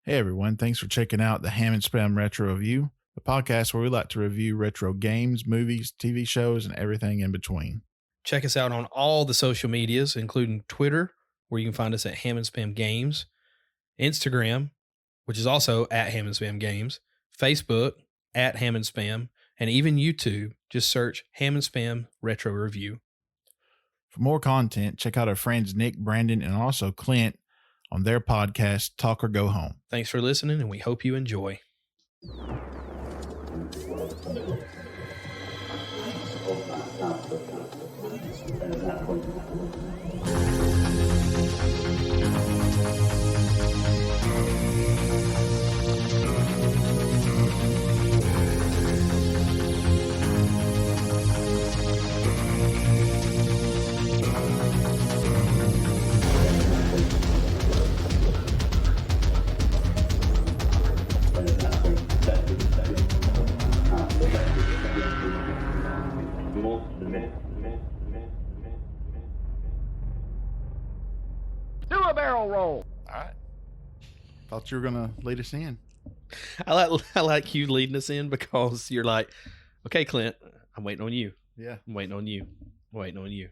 Hey everyone, thanks for checking out the Ham and Spam Retro Review, a podcast where we like to review retro games, movies, TV shows, and everything in between. Check us out on all the social medias, including Twitter, where you can find us at Ham and Spam Games, Instagram, which is also at Ham and Spam Games, Facebook at Ham and Spam, and even YouTube. Just search Ham and Spam Retro Review. For more content, check out our friends Nick, Brandon, and also Clint on their podcast, Talk or Go Home. Thanks for listening, and we hope you enjoy. Do a barrel roll. All right. Thought you were going to lead us in. I like you leading us in because you're like, okay, Clint, I'm waiting on you. Yeah. I'm waiting on you. I'm waiting on you.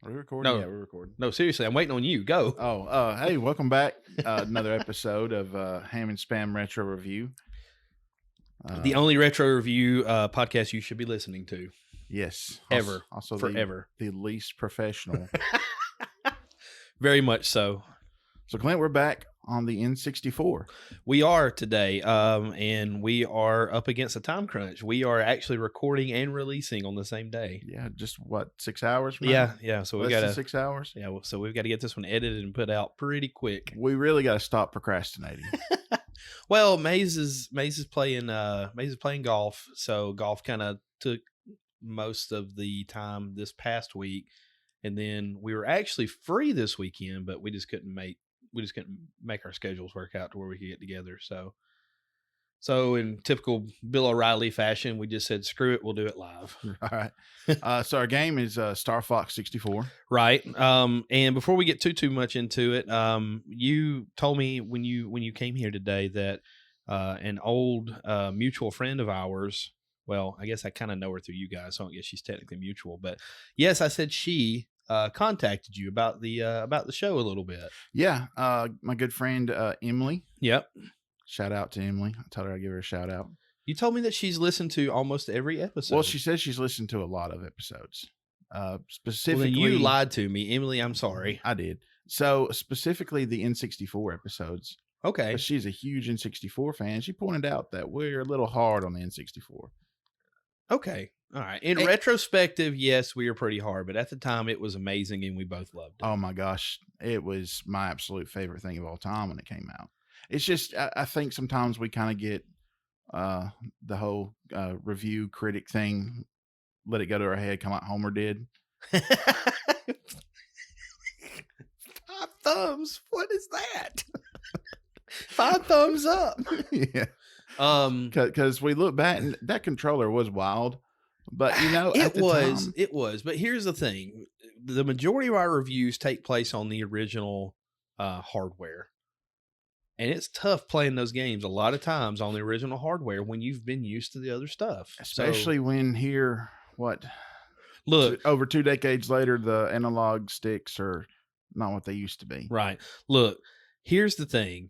Are we recording? No. Yeah, we're recording. No, seriously, I'm waiting on you. Go. Oh, hey, welcome back. Another episode of Ham and Spam Retro Review. The only retro review podcast you should be listening to. Yes. Ever. Also forever. The least professional. Very much so. So, Clint, we're back on the N64. We are today, and we are up against a time crunch. We are actually recording and releasing on the same day. Yeah, just what, 6 hours from now? Yeah. So we Less got than 6 hours? Yeah, so we've got to get this one edited and put out pretty quick. We really got to stop procrastinating. Well, Maze is playing golf, so golf kind of took most of the time this past week, and then we were actually free this weekend, but we just couldn't make our schedules work out to where we could get together. So in typical Bill O'Reilly fashion, we just said, screw it, we'll do it live. All right. So our game is StarFox 64. Right. And before we get too much into it, you told me when you came here today that an old mutual friend of ours, well, I guess I kind of know her through you guys, so I don't guess she's technically mutual, but yes, I said she contacted you about the show a little bit. Yeah. My good friend Emily. Yep. Shout out to Emily. I told her I'd give her a shout out. You told me that she's listened to almost every episode. Well, she says she's listened to a lot of episodes. Specifically, well, then you lied to me, Emily. I'm sorry. I did. So specifically the N64 episodes. Okay. She's a huge N64 fan. She pointed out that we're a little hard on the N64. Okay. All right. In retrospective, yes, we were pretty hard, but at the time it was amazing and we both loved it. Oh my gosh. It was my absolute favorite thing of all time when it came out. It's just, I think sometimes we kind of get the whole review critic thing, let it go to our head, kind of like Homer did. 5 thumbs. What is that? 5 thumbs up. Yeah. Because we look back and that controller was wild, but it was. But here's the thing: the majority of our reviews take place on the original hardware, and it's tough playing those games a lot of times on the original hardware when you've been used to the other stuff. Especially when look, over 2 decades later, the analog sticks are not what they used to be. Right. Look, here's the thing.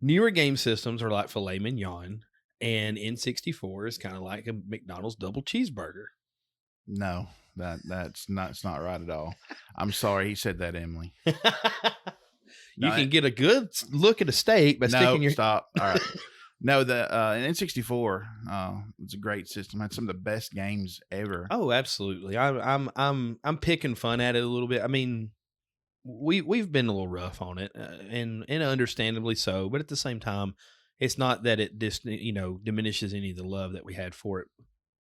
Newer game systems are like filet mignon, and N64 is kind of like a McDonald's double cheeseburger. No, that's not right at all. I'm sorry he said that, Emily. You can get a good look at a steak by sticking your... Stop. All right. No, the N64 it's a great system. Had some of the best games ever. Oh, absolutely. I'm picking fun at it a little bit. I mean, we've been a little rough on it, and understandably so. But at the same time, it's not that it just diminishes any of the love that we had for it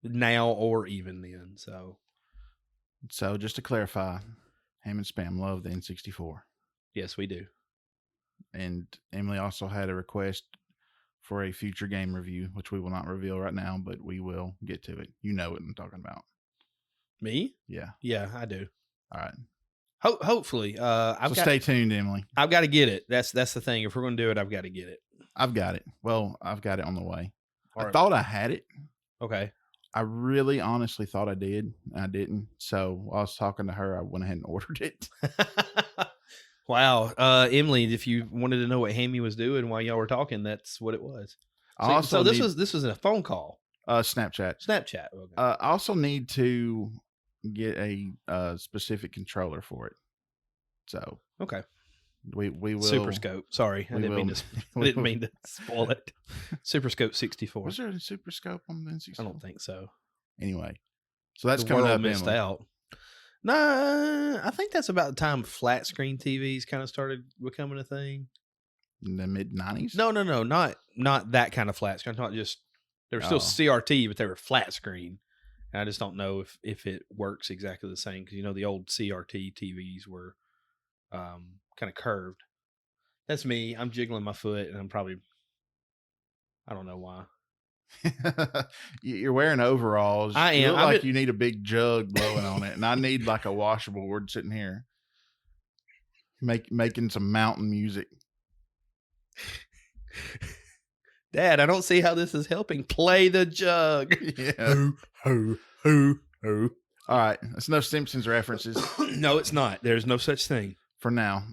now or even then. So just to clarify, Ham and Spam love the N64. Yes, we do. And Emily also had a request for a future game review, which we will not reveal right now, but we will get to it. You know what I'm talking about. Me? Yeah. Yeah, I do. All right. Hopefully. Stay tuned, Emily. I've got to get it. That's the thing. If we're going to do it, I've got to get it. I've got it. Well, I've got it on the way. I Or thought I had it. okay. I really honestly thought I did. I didn't. So while I was talking to her, I went ahead and ordered it. Wow. Emily, if you wanted to know what Hammy was doing while y'all were talking, that's what it was. I So, also this need was a phone call. Snapchat. Snapchat. Okay. I also need to get a specific controller for it. So Okay. we will Super Scope. Sorry, I we didn't mean will- to. I we didn't will- mean to spoil it. Super Scope 64. Was there a Super Scope on the N64? I don't think so. Anyway, so that's The coming world up. missed Emily. out. Nah, I think that's about the time flat screen TVs kind of started becoming a thing. In the mid '90s. No, not that kind of flat screen. Not just they were still Oh. CRT, but they were flat screen. And I just don't know if it works exactly the same because the old CRT TVs were kind of curved. That's me. I'm jiggling my foot, and I don't know why. You're wearing overalls. I You am. look I'm like ju- you need a big jug blowing on it, and I need like a washboard sitting here, making some mountain music. Dad, I don't see how this is helping. Play the jug. Yeah. Ho. All right. That's no Simpsons references No, it's not. There's no such thing. for now.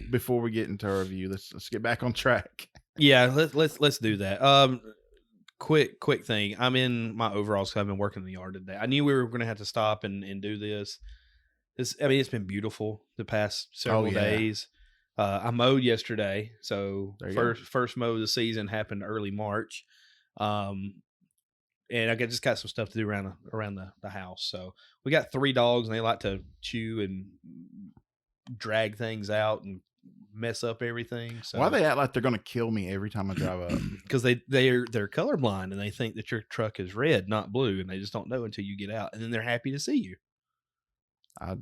Before we get into our review, let's get back on track. Yeah, let's do that. Quick thing. I'm in my overalls because I've been working in the yard today. I knew we were going to have to stop and do this. It's been beautiful the past several yeah. days. I mowed yesterday, so There you first mow of the season happened early March. And I just got some stuff to do around the house. So we got 3 dogs, and they like to chew and drag things out and mess up everything. So Why they act like they're going to kill me every time I drive up? because they're colorblind and they think that your truck is red, not blue, and they just don't know until you get out, and then they're happy to see you.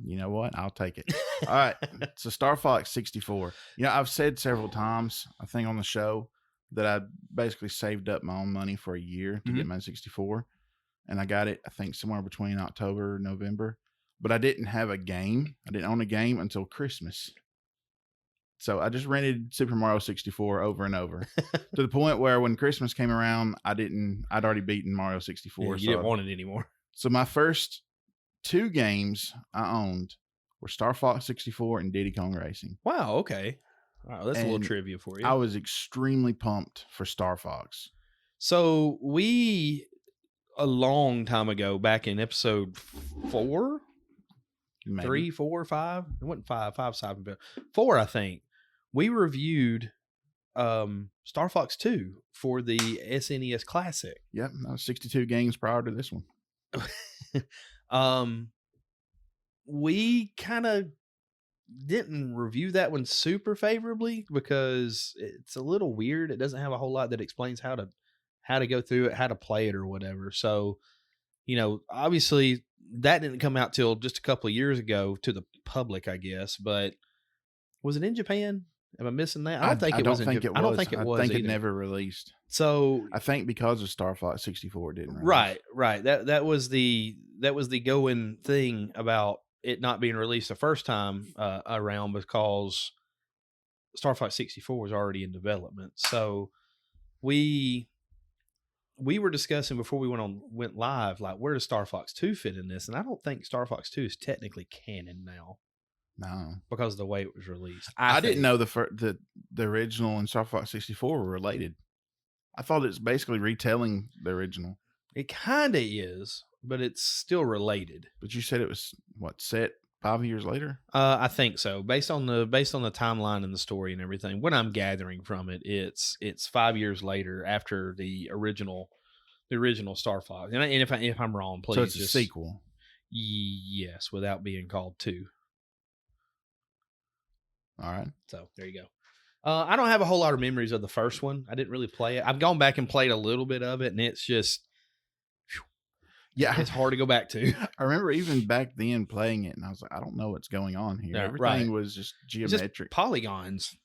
You know what? I'll take it. All right. So StarFox 64. I've said several times, I think on the show, that I basically saved up my own money for a year to get my 64. And I got it, I think, somewhere between October and November. But I didn't have a game. I didn't own a game until Christmas. So I just rented Super Mario 64 over and over to the point where when Christmas came around, I'd already beaten Mario 64. Yeah, you didn't want it anymore. So my first 2 games I owned were StarFox 64 and Diddy Kong Racing. Wow. Okay. All right, that's a little And trivia for you. I was extremely pumped for StarFox. So we, a long time ago, back in episode 4, Maybe. 3, 4, 5. It wasn't 5. 5's 4, I think. We reviewed Star Fox 2 for the SNES Classic. Yep, that was 62 games prior to this one. We kind of didn't review that one super favorably because it's a little weird. It doesn't have a whole lot that explains how to go through it, how to play it or whatever. So, obviously that didn't come out till just a couple of years ago to the public, I guess. But was it in Japan? Am I missing that? I don't think it was. I don't think it was. I think it either. never released. So I think because of Star Fox 64 it didn't release. Right. That was the going thing about it not being released the first time around because Star Fox 64 was already in development. So we were discussing before we went live, like, where does Star Fox 2 fit in this? And I don't think Star Fox 2 is technically canon now. No, because of the way it was released. I didn't know the original and Star Fox 64 were related. I thought it's basically retelling the original. It kind of is, but it's still related. But you said it was set 5 years later? I think so. Based on the timeline and the story and everything, what I'm gathering from it, it's 5 years later after the original Star Fox. And if I'm wrong, please. So it's a sequel. Yes, without being called 2. All right. So there you go. I don't have a whole lot of memories of the first one. I didn't really play it. I've gone back and played a little bit of it, and it's just, it's hard to go back to. I remember even back then playing it, and I was like, I don't know what's going on here. Yeah, Everything was just geometric. Just polygons,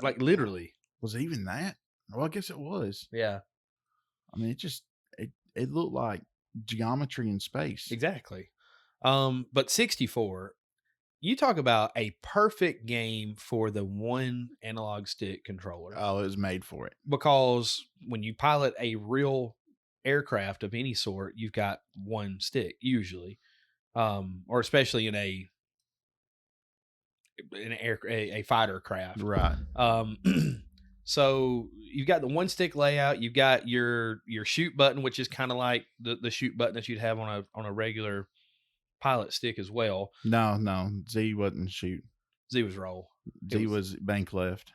like literally. Was it even that? Well, I guess it was. Yeah. I mean, it looked like geometry in space. Exactly. But 64, You talk about a perfect game for the one analog stick controller. Oh, it was made for it. Because when you pilot a real aircraft of any sort, you've got one stick usually, or especially in a fighter craft, Right. So you've got the one stick layout. You've got your shoot button, which is kind of like the shoot button that you'd have on a regular pilot stick as well. No, Z wasn't shoot. Z was roll. Z was bank left.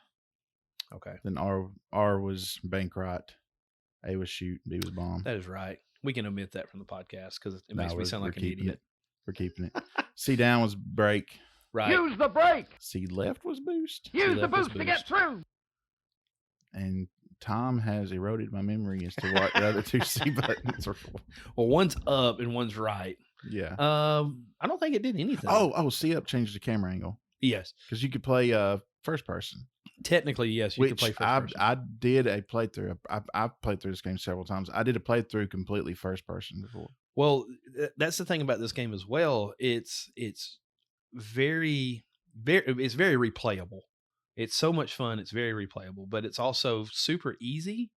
Okay. Then R was bank right. A was shoot. B was bomb. That is right. We can omit that from the podcast because it makes me sound like an idiot. We're keeping it. C down was brake. Right. Use the brake. C left was boost. Use the boost to get through. And Tom has eroded my memory as to what the other two C buttons are for. Well, one's up and one's right. Yeah. I don't think it did anything. Oh, C up changed the camera angle. Yes. Because you could play first person. Technically, yes, you could play first person. I did a playthrough. I've played through this game several times. I did a playthrough completely first person before. Well, that's the thing about this game as well. It's very replayable. It's so much fun. It's very replayable, but it's also super easy.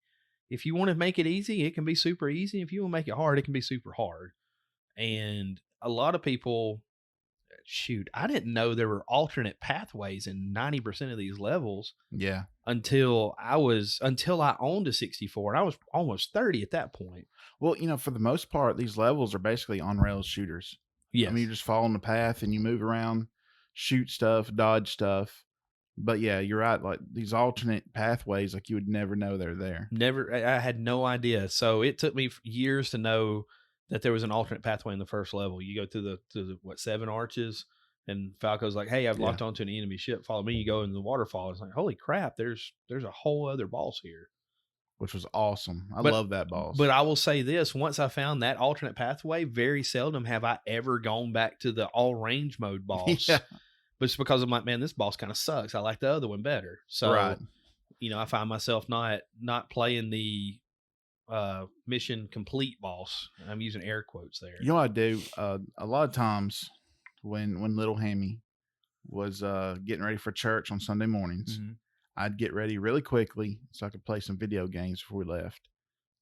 If you want to make it easy, it can be super easy. If you want to make it hard, it can be super hard. And a lot of people, shoot, I didn't know there were alternate pathways in 90% of these levels. Yeah. Until I owned a 64. I was almost 30 at that point. Well, for the most part, these levels are basically on rails shooters. Yes. I mean, you're just following the path and you move around, shoot stuff, dodge stuff. But yeah, you're right. Like these alternate pathways, like you would never know they're there. Never. I had no idea. So it took me years to know that there was an alternate pathway in the first level. You go through the 7 arches, and Falco's like, "Hey, I've locked onto an enemy ship. Follow me." You go in the waterfall. It's like, holy crap! There's a whole other boss here, which was awesome. I love that boss. But I will say this: once I found that alternate pathway, very seldom have I ever gone back to the all range mode boss. Yeah. But it's because I'm like, man, this boss kind of sucks. I like the other one better. So, right. I find myself not playing the mission complete boss. I'm using air quotes there. You know what I do? A lot of times when little Hammy was getting ready for church on Sunday mornings, I'd get ready really quickly so I could play some video games before we left.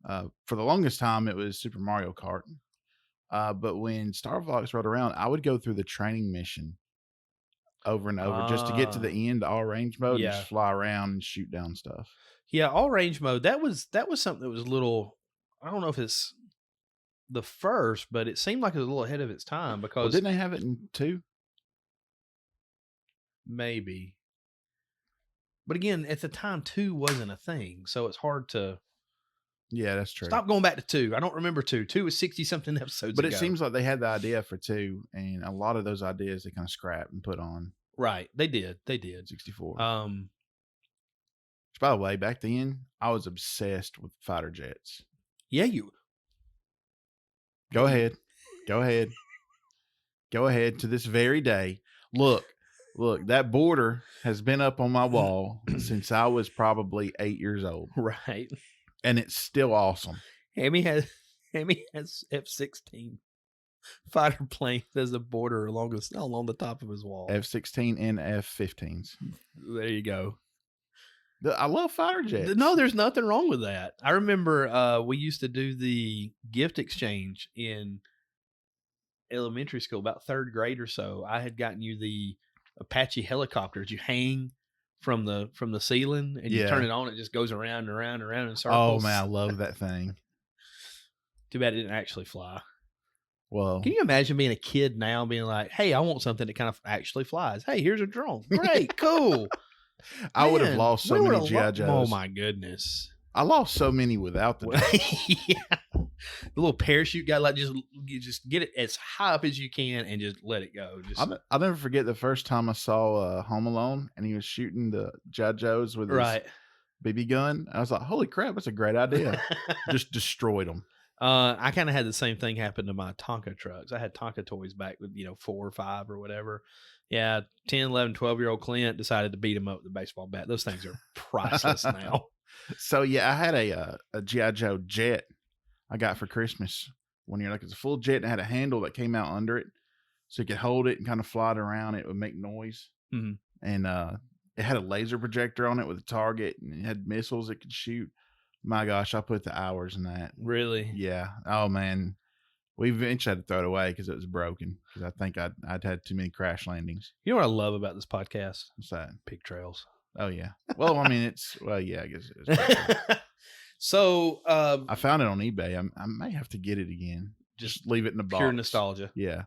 For the longest time, it was Super Mario Kart. But when StarFox rolled around, I would go through the training mission over and over just to get to the end, all range mode, and just fly around and shoot down stuff. Yeah, all range mode. That was something that was a little. I don't know if it's the first, but it seemed like it was a little ahead of its time because didn't they have it in 2? Maybe. But again, at the time, 2 wasn't a thing, so it's hard to. Yeah, that's true. Stop going back to 2. I don't remember 2. 2 was 60-something episode But ago. it seems like they had the idea for 2, and a lot of those ideas they kind of scrapped and put on. Right, they did. 64. Which, by the way, back then I was obsessed with fighter jets. Yeah, you. Go ahead. To this very day. Look, that border has been up on my wall since I was probably 8 years old. Right. And it's still awesome. Hammy has F-16 fighter planes as a border along the top of his wall. F-16 and F-15s. There you go. I love fighter jets. No, there's nothing wrong with that. I remember we used to do the gift exchange in elementary school, about 3rd grade or so. I had gotten you the Apache helicopters. You hang from the ceiling and you turn it on. It just goes around and around and around in circles. Oh man, I love that thing. Too bad it didn't actually fly. Well, can you imagine being a kid now being like, "Hey, I want something that kind of actually flies. Hey, here's a drone. Great, cool." I would have lost so many G.I. Joes. Oh my goodness. I lost so many without the yeah. The little parachute guy, like just get it as high up as you can and just let it go. I'll never forget the first time I saw Home Alone and he was shooting the G.I. Joes with his BB gun. I was like, holy crap, that's a great idea. Just destroyed them. I kind of had the same thing happen to my Tonka trucks. I had Tonka toys back with 4 or 5 or whatever. Yeah, 10, 11, 12-year-old Clint decided to beat him up with a baseball bat. Those things are priceless now. So yeah, I had a G.I. Joe jet I got for Christmas one year. Like it's a full jet and it had a handle that came out under it. so you could hold it and kind of fly it around. It would make noise, Mhm. and it had a laser projector on it with a target, and it had missiles it could shoot. My gosh, I put the hours in that. Really? Yeah. Oh man, we eventually had to throw it away because it was broken. Because I think I'd had too many crash landings. You know what I love about this podcast? What's that? Pig trails. Oh yeah. Well, I mean, yeah, I guess it is. So, I found it on eBay. I may have to get it again. Just leave it in the box. Pure nostalgia. Yeah.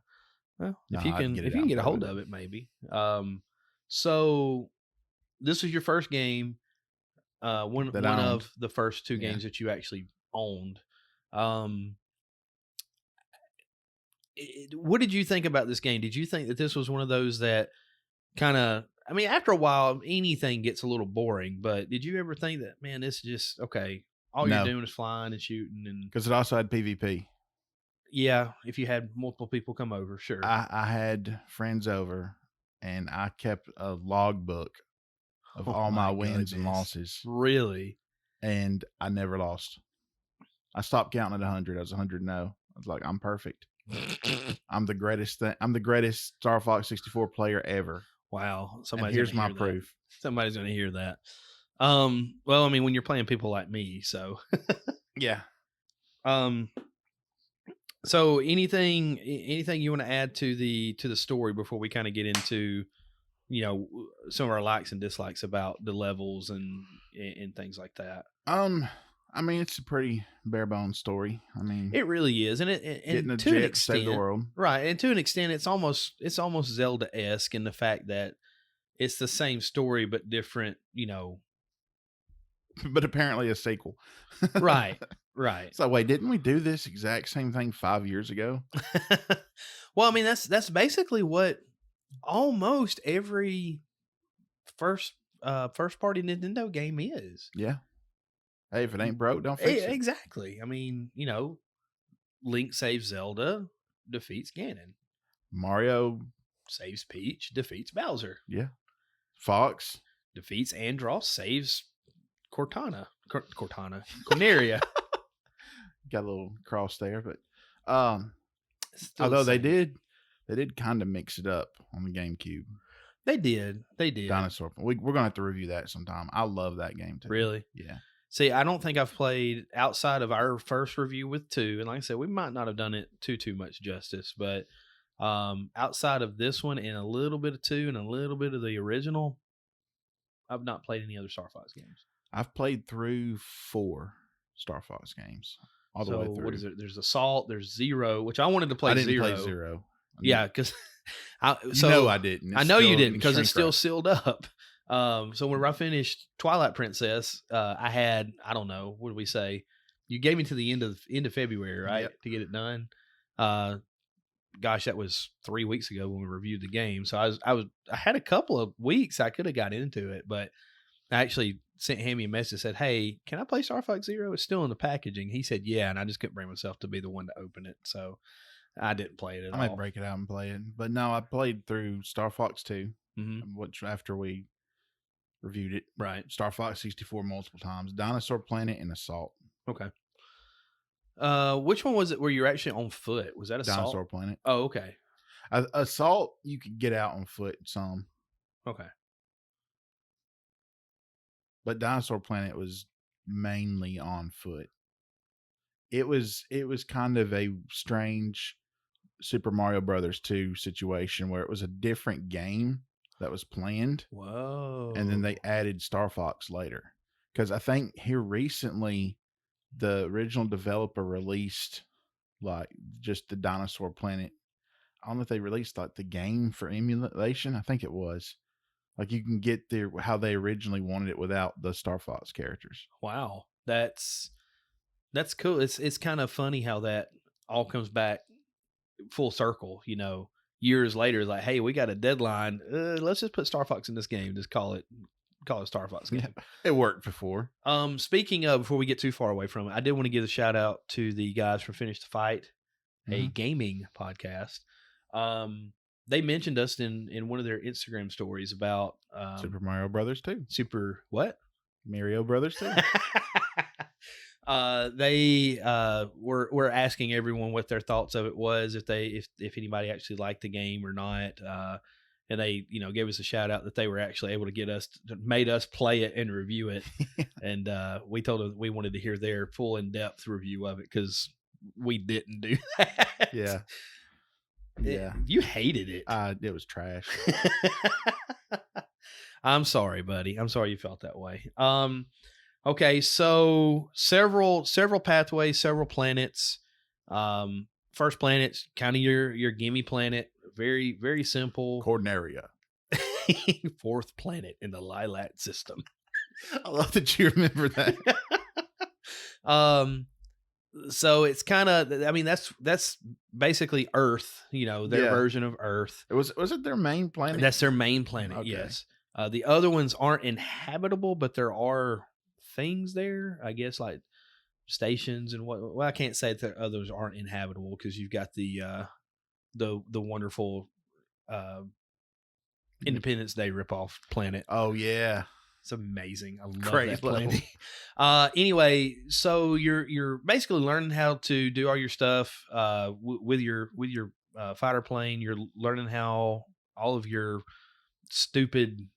Well, No, if you can get a hold of it, maybe. So this was your first game. One of the first two games that you actually owned. What did you think about this game? Did you think that this was one of those that kind of, I mean, after a while, anything gets a little boring, but did you ever think that, man, this is just, okay, all you're doing is flying and shooting? And because it also had PvP. Yeah, if you had multiple people come over, sure. I had friends over, and I kept a logbook of all my wins and losses. Really? And I never lost. I stopped counting at 100. I was 100-0. I was like, I'm perfect. I'm the greatest StarFox 64 player ever. Wow. Here's my proof. Somebody's going to hear that. Well, I mean, when you're playing people like me, so yeah. So anything you want to add to the story before we kind of get into, some of our likes and dislikes about the levels and things like that? I mean, it's a pretty bare bones story. I mean, it really is, and getting a jet to save the world, right? And to an extent, it's almost Zelda-esque in the fact that it's the same story but different, But apparently a sequel, right? So wait, didn't we do this exact same thing 5 years ago? Well, I mean, that's basically what almost every first party Nintendo game is. Yeah. Hey, if it ain't broke, don't fix it. Exactly. I mean, Link saves Zelda, defeats Ganon. Mario saves Peach, defeats Bowser. Yeah. Fox defeats Andross, saves Corneria. Got a little cross there, but although they did kind of mix it up on the GameCube. They did. Dinosaur. We're gonna have to review that sometime. I love that game too. Really? Yeah. See, I don't think I've played outside of our first review with 2, and like I said, we might not have done it too much justice, but outside of this one and a little bit of 2 and a little bit of the original, I've not played any other StarFox games. I've played through 4 StarFox games all the way through. What is it? There's Assault, there's Zero, which I wanted to play. I didn't play Zero. Yeah, because I didn't. I know you didn't because it's still sealed up. So when I finished Twilight Princess, I had, I don't know, what did we say? You gave me to the end of February, right? Yep. To get it done. Gosh, that was 3 weeks ago when we reviewed the game. So I had a couple of weeks I could have got into it, but I actually sent Hammy a message, said, "Hey, can I play StarFox Zero? It's still in the packaging." He said, "Yeah," and I just couldn't bring myself to be the one to open it, so I didn't play it at all. I might break it out and play it, but no, I played through StarFox 2, which after we reviewed it, right? StarFox 64 multiple times, Dinosaur Planet, and Assault. Okay. Which one was it where you're actually on foot? Was that Assault? Dinosaur Planet. Oh, okay. Assault, you could get out on foot some. Okay. But Dinosaur Planet was mainly on foot. It was kind of a strange Super Mario Brothers 2 situation where it was a different game that was planned. Whoa. And then they added Star Fox later. Because I think here recently, the original developer released like just the Dinosaur Planet. I don't know if they released like the game for emulation. I think it was. Like you can get there how they originally wanted it without the Star Fox characters. Wow. That's cool. It's kind of funny how that all comes back full circle, years later, like, hey, we got a deadline. Let's just put Star Fox in this game. Just call it Star Fox game. Yeah, it worked before. Speaking of, before we get too far away from it, I did want to give a shout out to the guys from Finish the Fight, a gaming podcast. They mentioned us in one of their Instagram stories about Super Mario Brothers 2. Super what? Mario Brothers 2. They were asking everyone what their thoughts of it was, if anybody actually liked the game or not. And they, gave us a shout out that they were actually able to made us play it and review it. And we told them we wanted to hear their full in-depth review of it because we didn't do that. Yeah. You hated it. It was trash. I'm sorry, buddy. I'm sorry you felt that way. Okay, so several pathways, several planets. First planet's kind of your gimme planet. Very, very simple. Corneria. Fourth planet in the Lilac system. I love that you remember that. So it's kind of, that's basically Earth, their version of Earth. Was it their main planet? That's their main planet. Okay. Yes. The other ones aren't inhabitable, but there are things there, I guess, like stations and well, I can't say that others aren't inhabitable because you've got the wonderful Independence Day ripoff planet. Oh yeah, it's amazing. I love that planet. Anyway, so you're basically learning how to do all your stuff with your fighter plane. You're learning how all of your stupid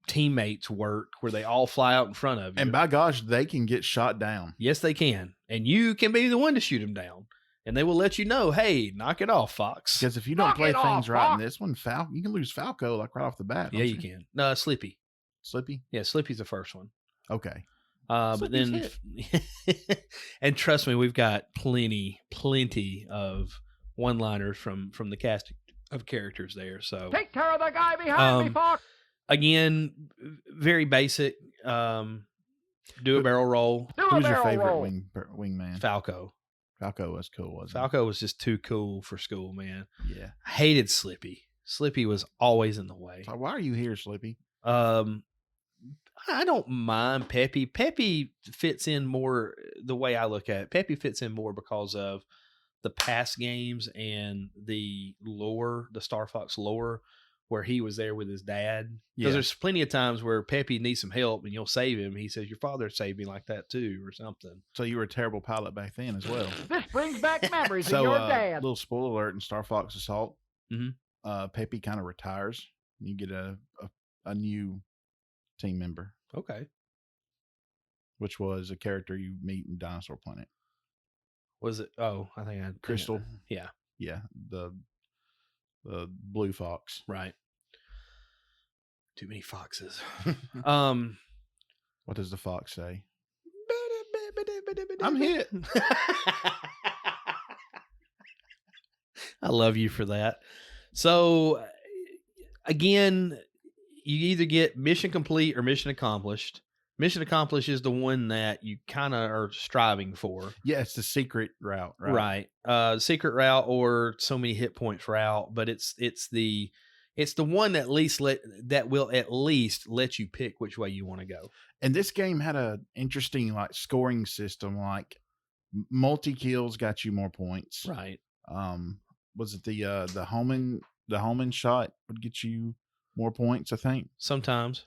teammates work, where they all fly out in front of you. And by gosh, they can get shot down. Yes, they can. And you can be the one to shoot them down. And they will let you know, hey, knock it off, Fox. Because if you don't play things right in this one, you can lose Falco like right off the bat. Yeah, you can. No, Slippy. Slippy? Yeah, Slippy's the first one. Okay. But then, and trust me, we've got plenty of one-liners from the cast of characters there. So take care of the guy behind me, Fox. Again, very basic. Do a barrel roll. Who's your favorite wingman? Falco. Falco was cool, wasn't Falco was just too cool for school, man. Yeah. I hated Slippy. Slippy was always in the way. So why are you here, Slippy? I don't mind Peppy. Peppy fits in more the way I look at it. Peppy fits in more because of the past games and the lore, the StarFox lore, where he was there with his dad. Because there's plenty of times where Peppy needs some help and you'll save him. He says, your father saved me like that too, or something. So you were a terrible pilot back then as well. This brings back memories of your dad. Little spoiler alert in Star Fox Assault. Mm-hmm. Peppy kind of retires. You get a new team member. Okay. Which was a character you meet in Dinosaur Planet. Was it? Oh, I think I had Crystal. Yeah. Yeah. The blue fox. Right. Too many foxes. What does the fox say? I'm hit. I love you for that. So again, you either get mission complete or mission accomplished. Mission accomplished is the one that you kind of are striving for. Yeah, it's the secret route, right? Right. Secret route or so many hit points route, but it's the one that will at least let you pick which way you want to go. And this game had a interesting scoring system. Like multi kills got you more points. Right. Was it the Homan shot would get you more points? I think sometimes.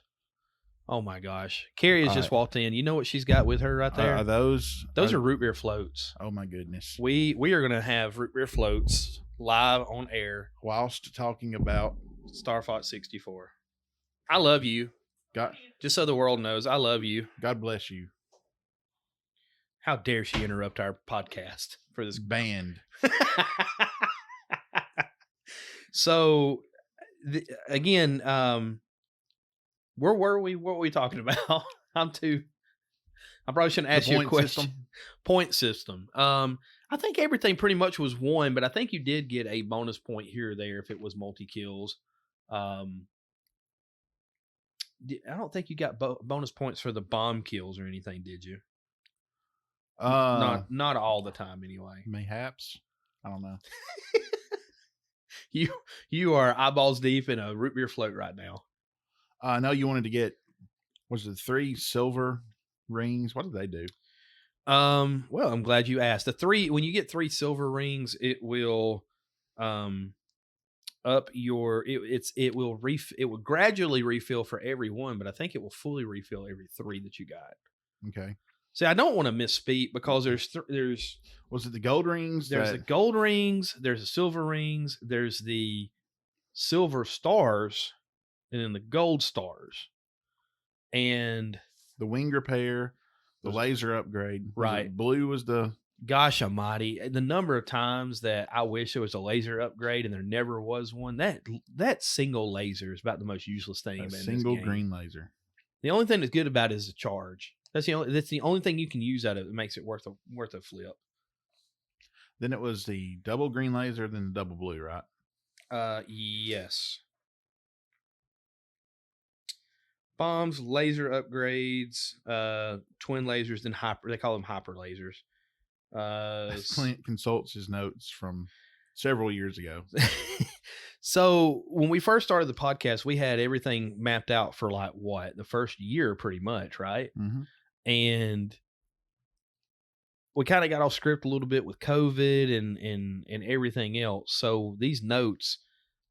Oh my gosh. Carrie has just walked in. You know what she's got with her right there? Those are root beer floats. Oh my goodness. We are going to have root beer floats live on air whilst talking about StarFox 64. I love you. Just so the world knows, I love you. God bless you. How dare she interrupt our podcast for this band. So again, where were we? What were we talking about? I probably shouldn't ask you a question. Point system. I think everything pretty much was one, but I think you did get a bonus point here or there if it was multi kills. I don't think you got bonus points for the bomb kills or anything, did you? Not all the time, anyway. Mayhaps. I don't know. You are eyeballs deep in a root beer float right now. I know you wanted to get, was it 3 silver rings? What did they do? Well, I'm glad you asked. When you get 3 silver rings, it will up your it will gradually refill for every one, but I think it will fully refill every 3 that you got. Okay. See, I don't want to misspeak because there's Was it the gold rings? There's the gold rings, there's the silver rings, there's the silver stars, and then the gold stars. And the wing repair, the laser upgrade. Right. Blue was the... Gosh almighty, the number of times that I wish there was a laser upgrade and there never was one. That single laser is about the most useless thing in this game. Single green laser. The only thing that's good about it is the charge. That's the only thing you can use out of it that makes it worth a flip. Then it was the double green laser, then the double blue, right? Yes. Bombs, laser upgrades, twin lasers, then hyper. They call them hyper lasers. Clint consults his notes from several years ago. So when we first started the podcast, we had everything mapped out for like what, the first year, pretty much, right? Mm-hmm. And we kind of got off script a little bit with COVID and everything else. So these notes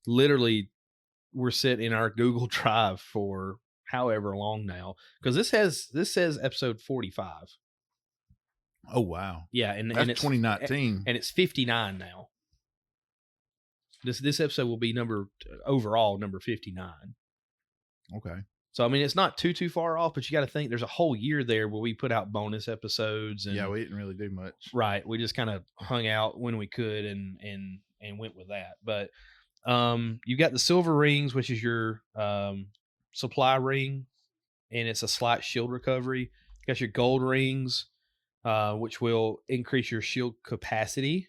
literally were set in our Google Drive for however long now, because this says episode 45. Oh wow! Yeah, and it's 2019, and it's 59 now. This episode will be overall number 59. Okay. So I mean, it's not too far off, but you got to think there's a whole year there where we put out bonus episodes. And, yeah, we didn't really do much. Right, we just kind of hung out when we could and went with that. But you've got the silver rings, which is your supply ring, and it's a slight shield recovery. You got your gold rings, which will increase your shield capacity.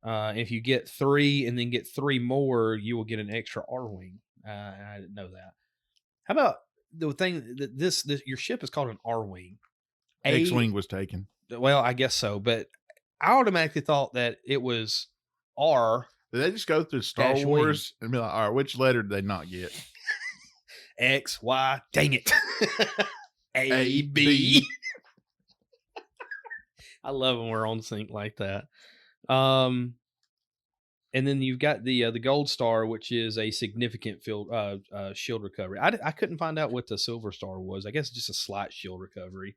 If you get 3 and then get 3 more, you will get an extra R-wing. I didn't know that. How about the thing that this your ship is called an R-wing? X-wing was taken. Well, I guess so, but I automatically thought that it was R. Did they just go through Star Wars and be like, all right, which letter did they not get? X, Y, dang it. A, B. I love when we're on sync like that. And then you've got the gold star, which is a significant shield recovery. I couldn't find out what the silver star was. I guess just a slight shield recovery.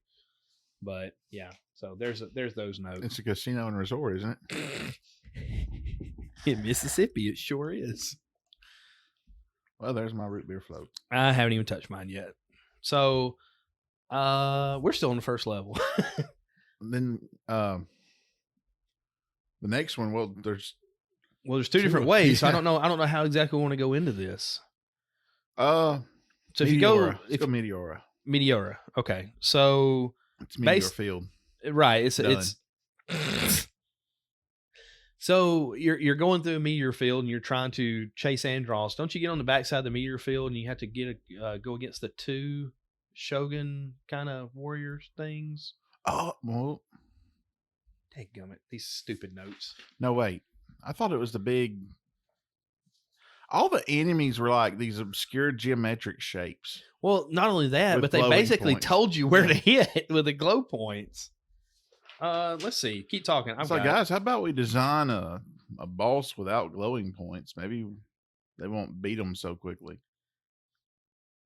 But yeah, so there's those notes. It's a casino and resort, isn't it? In Mississippi, it sure is. Well, there's my root beer float. I haven't even touched mine yet. So we're still on the first level. Then the next one, there's two different ways. So I don't know how exactly we want to go into this. So if Meteora. you go, Let's go Meteora. Okay, so it's Meteor Field, right? It's so you're going through a meteor field and you're trying to chase Andros. Don't you get on the backside of the meteor field and you have to go against the 2 Shogun kind of warriors things? Oh well, dadgummit, these stupid notes. No, wait. I thought it was the big... All the enemies were like these obscure geometric shapes. Well, not only that, but they basically told you where to hit with the glow points. Let's see. Keep talking. It's like, guys, how about we design a boss without glowing points? Maybe they won't beat them so quickly.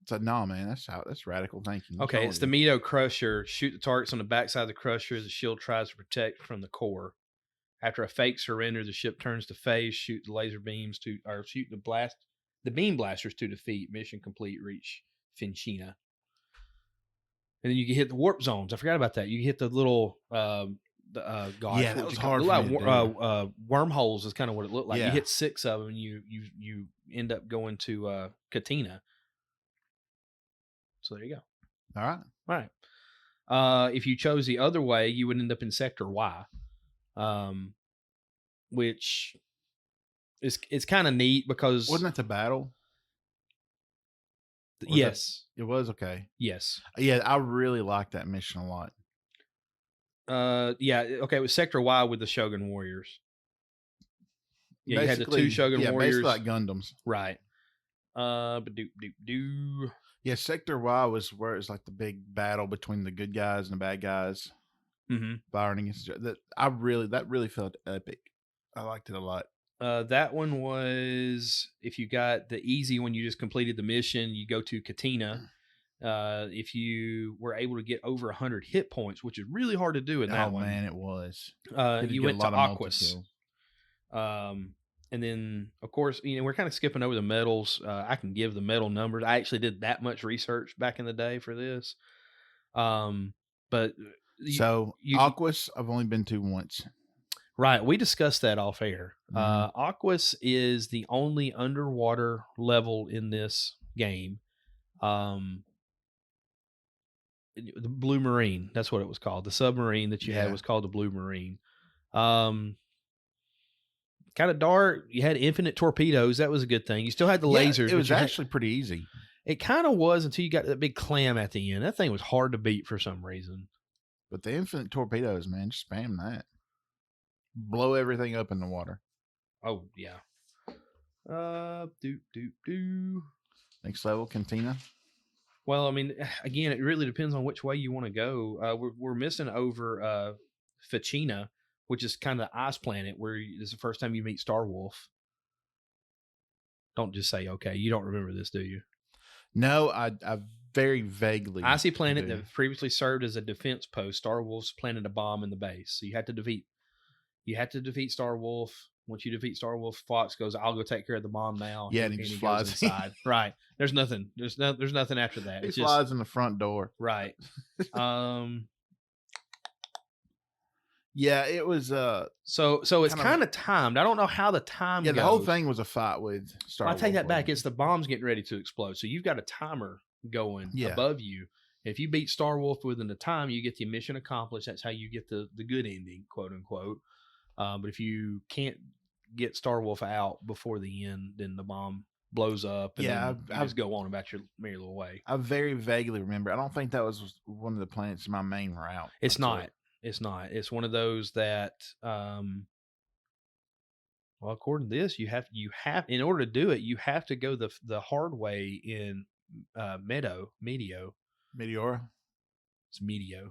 It's like, no, man, that's radical thinking. Okay, it's the Meteor Crusher. Shoot the targets on the backside of the crusher. The shield tries to protect from the core. After a fake surrender, the ship turns to phase. Shoot the laser beams shoot the beam blasters to defeat. Mission complete. Reach Finchina. And then you can hit the warp zones. I forgot about that. You can hit the little that was hard. Wormholes is kind of what it looked like. Yeah. You hit 6 of them, and you end up going to Katina. So there you go. All right. If you chose the other way, you would end up in Sector Y, which it's kind of neat because wasn't that the battle? Yes, it was. Okay. Yes. Yeah, I really liked that mission a lot. Yeah. Okay, it was Sector Y with the Shogun warriors. Yeah, you had the 2 Shogun warriors, basically like Gundams, right? Yeah, Sector Y was where it's like the big battle between the good guys and the bad guys, firing against each other. That really felt epic. I liked it a lot. That one was, if you got the easy one, you just completed the mission. You go to Katina, if you were able to get over 100 hit points, which is really hard to do in that one. Oh man, it was. You went to Aquas. And then, of course, we're kind of skipping over the medals. I can give the medal numbers. I actually did that much research back in the day for this. But Aquas, I've only been to once. Right. We discussed that off air. Mm-hmm. Aquas is the only underwater level in this game. The Blue Marine, that's what it was called. The submarine that you had was called the Blue Marine. Kind of dark. You had infinite torpedoes. That was a good thing. You still had the lasers. It was actually pretty easy. It kind of was until you got that big clam at the end. That thing was hard to beat for some reason. But the infinite torpedoes, man, just spam that. Blow everything up in the water. Oh, yeah. Next level, Cantina. Well, I mean, again, it really depends on which way you want to go. We're missing over Ficina, which is kind of the ice planet where this is the first time you meet Starwolf. Don't just say, okay, you don't remember this, do you? No, I very vaguely. Icy planet that previously served as a defense post. Starwolf's planted a bomb in the base. So you have to defeat Starwolf. Once you defeat Starwolf, Fox goes, I'll go take care of the bomb now. Yeah, and he just flies inside. Right. There's nothing after that. He flies in the front door. Right. Yeah, it was so it's kind of timed. I don't know how the time goes. The whole thing was a fight with Star Wars. I take that back. It's the bomb's getting ready to explode. So you've got a timer going above you. If you beat Starwolf within the time, you get the mission accomplished. That's how you get the good ending, quote unquote. But if you can't get Starwolf out before the end, then the bomb blows up and you just go on about your merry little way. I very vaguely remember. I don't think that was one of the planets in my main route. It's not. It's not. It's one of those that, well, according to this, you have in order to do it, you have to go the hard way in Meteora. It's Meteor.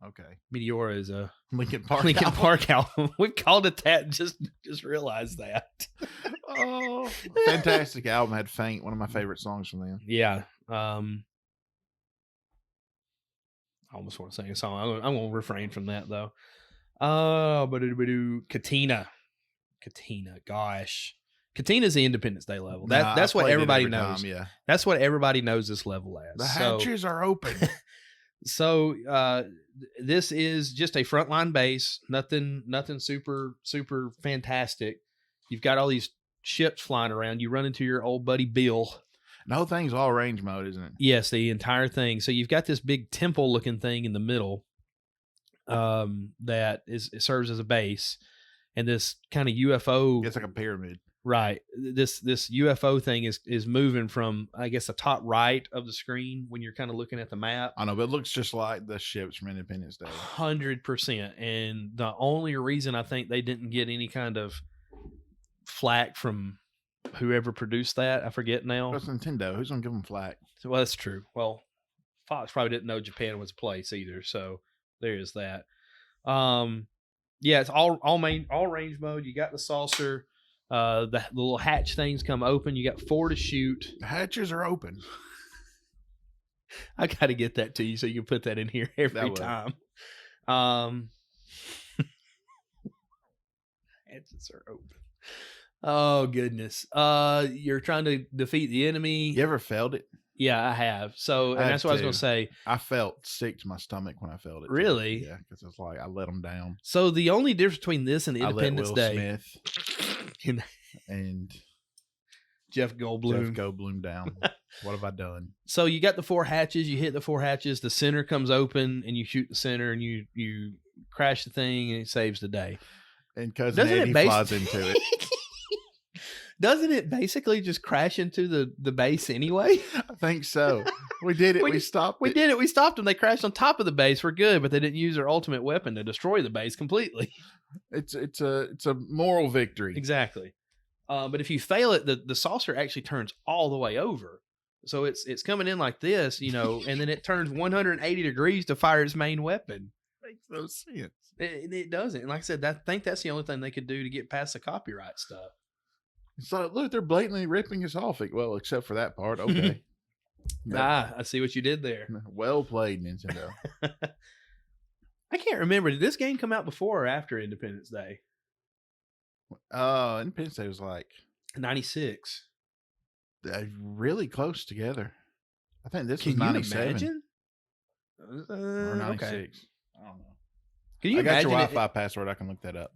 Okay. Meteora is a Linkin Park album. We've called it that. Just realized that. Oh, fantastic album. Had Faint, one of my favorite songs from them. Yeah. I almost want to sing a song. I'm going to refrain from that, though. Katina. Gosh. Katina's the Independence Day level. That's what everybody knows. Yeah. That's what everybody knows this level as. The hatches are open. So this is just a frontline base. Nothing super, super fantastic. You've got all these ships flying around. You run into your old buddy Bill. The whole thing's all range mode, isn't it? Yes, the entire thing. So you've got this big temple-looking thing in the middle that serves as a base, and this kind of UFO. It's like a pyramid, right? This UFO thing is moving from, I guess, the top right of the screen when you're kind of looking at the map. I know, but it looks just like the ships from Independence Day. 100%. And the only reason I think they didn't get any kind of flack from whoever produced that, I forget now. That's Nintendo. Who's gonna give them flack? Well, that's true. Well, Fox probably didn't know Japan was a place either, so there is that. Yeah, it's all range mode. You got the saucer. The little hatch things come open. You got 4 to shoot. The hatches are open. I got to get that to you so you can put that in here every time. Hatches are open. Oh, goodness. You're trying to defeat the enemy. You ever felt it? Yeah, I have. So, and that's what I was going to say. I felt sick to my stomach when I felt it. Really? Yeah, because it's like I let them down. So the only difference between this and Independence Day. Smith and Jeff Goldblum down. What have I done? So you got the 4 hatches. You hit the 4 hatches. The center comes open, and you shoot the center, and you crash the thing, and it saves the day. And Cousin Eddie flies into it. Doesn't it basically just crash into the base anyway? I think so. We did it. We stopped. We did it. We stopped them. They crashed on top of the base. We're good, but they didn't use their ultimate weapon to destroy the base completely. It's a moral victory. Exactly. But if you fail it, the saucer actually turns all the way over. So it's coming in like this, and then it turns 180 degrees to fire its main weapon. Makes no sense. It doesn't. And like I said, I think that's the only thing they could do to get past the copyright stuff. It's like, look, they're blatantly ripping us off. Well, except for that part. Okay. I see what you did there. Well played, Nintendo. I can't remember. Did this game come out before or after Independence Day? Independence Day was like 96. Really close together. I think this was Can you 97 imagine? or 96. Okay. I don't know. Can you I got imagine your Wi-Fi password. I can look that up.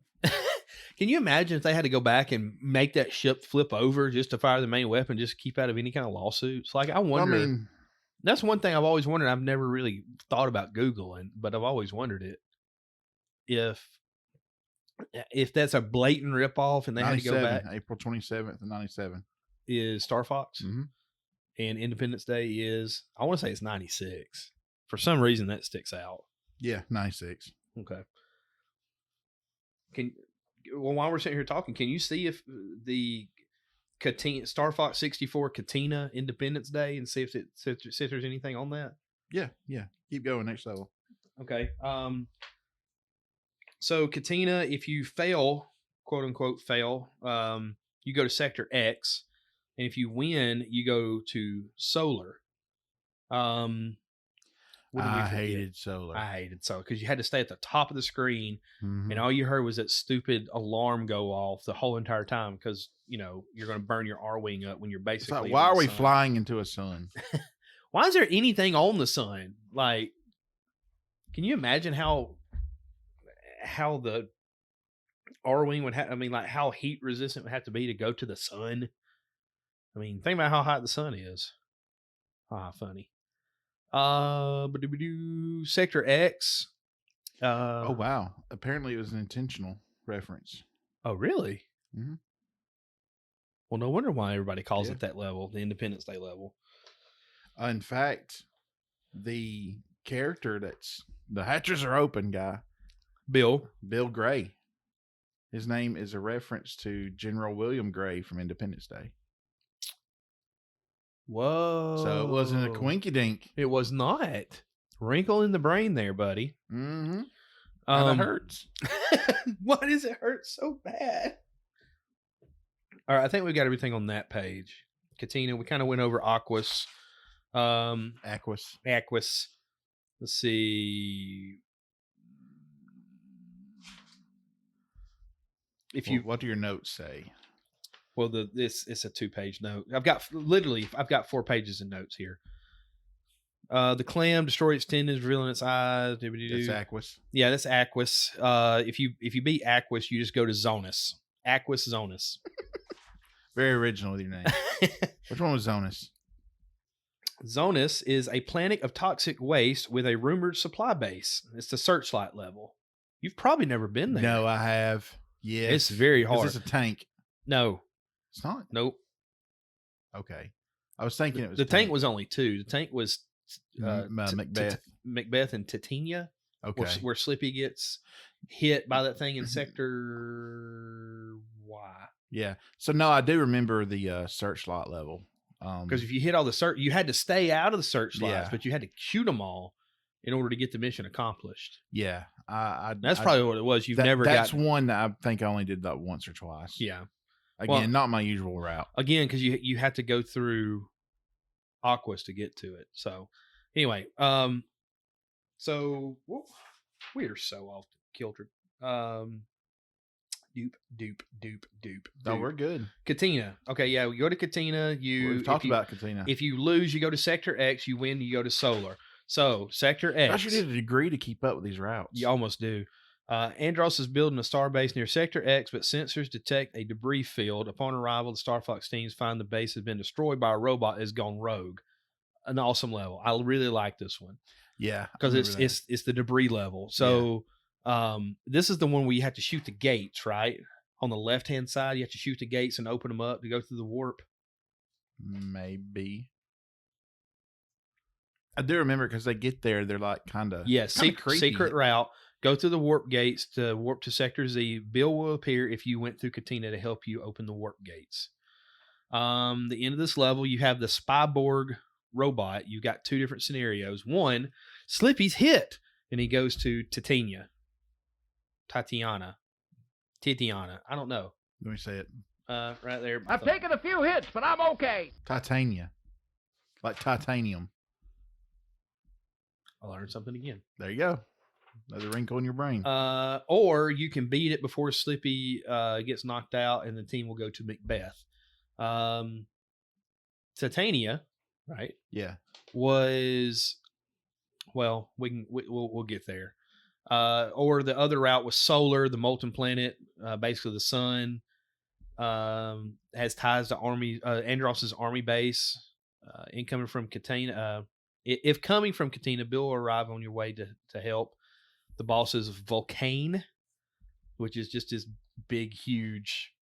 Can you imagine if they had to go back and make that ship flip over just to fire the main weapon, just to keep out of any kind of lawsuits? Like, I wonder. I mean, that's one thing I've always wondered. I've never really thought about Googling, but I've always wondered it. If that's a blatant ripoff and they had to go back. April 27th of 97 is StarFox, mm-hmm. and Independence Day is, I want to say it's 96. For some reason that sticks out. Yeah, 96. Okay. While we're sitting here talking, can you see if the StarFox 64 Katina Independence Day and see if there's anything on that? Yeah. Keep going, next level. Okay. So Katina, if you fail, quote unquote fail, you go to Sector X, and if you win, you go to Solar. I hated Solar. I hated Solar because you had to stay at the top of the screen, mm-hmm. and all you heard was that stupid alarm go off the whole entire time because you're going to burn your R-wing up when you're basically. Like, why are we flying into a sun? Why is there anything on the sun? Like, can you imagine how the R-wing would have? I mean, like how heat resistant it would have to be to go to the sun. I mean, think about how hot the sun is. Funny. Sector X. Oh wow! Apparently, it was an intentional reference. Oh really? Mm-hmm. Well, no wonder why everybody calls it that level, the Independence Day level. In fact, the character that's the hatches are open guy, Bill Gray. His name is a reference to General William Gray from Independence Day. Whoa. So it wasn't a coinkydink. It was not. Wrinkle in the brain there, buddy. Mm-hmm. That hurts. Why does it hurt so bad? All right, I think we got everything on that page. Katina, we kind of went over Aquas. Aquas. Let's see. What do your notes say? Well, it's a 2-page note. I've got 4 pages of notes here. The clam destroyed its tendons, revealing its eyes. That's Aquas. Yeah, that's Aquas. If you beat Aquas, you just go to Zonus. Aquas Zonus. Very original with your name. Which one was Zonus? Zonus is a planet of toxic waste with a rumored supply base. It's the Searchlight level. You've probably never been there. No, I have. Yeah, it's very hard. Is this a tank? No, it's not. Nope. Okay, I was thinking it was. The tank was only 2. The tank was Macbeth and Titania. Okay, where Slippy gets hit by that thing in Sector Y. Yeah. So no, I do remember the Searchlight level. Because if you hit all the you had to stay out of the searchlights, but you had to shoot them all in order to get the mission accomplished. Yeah, that's probably what it was. That's one that I think I only did that once or twice. Yeah. Again, not my usual route. Again, because you had to go through Aquas to get to it. So anyway, so we are so off kilter. Dupe. No, we're good. Katina. Okay, yeah, we go to Katina. We've talked about Katina. If you lose, you go to Sector X. You win, you go to Solar. So, Sector X. I should need a degree to keep up with these routes. You almost do. Andros is building a starbase near Sector X, but sensors detect a debris field. Upon arrival, the StarFox teams find the base has been destroyed by a robot that has gone rogue. An awesome level. I really like this one. Yeah. Because it's the debris level. So, this is the one where you have to shoot the gates, right? On the left-hand side, you have to shoot the gates and open them up to go through the warp. Maybe. I do remember because they get there, they're like kind of secret route. Go through the warp gates to warp to Sector Z. Bill will appear if you went through Katina to help you open the warp gates. The end of this level, you have the Spyborg robot. You've got 2 different scenarios. One, Slippy's hit, and he goes to Titania. I don't know. Let me say it. Right there. I've taken a few hits, but I'm okay. Titania. Like titanium. I learned something again. There you go. Another wrinkle in your brain. Or you can beat it before Slippy gets knocked out, and the team will go to Macbeth. Titania, right? Yeah. Was we'll get there. Or the other route was Solar, the molten planet, basically the sun. Has ties to Andros's army base. Incoming from Katina. If coming from Katina, Bill will arrive on your way to help. The boss is Volcane, which is just this big, huge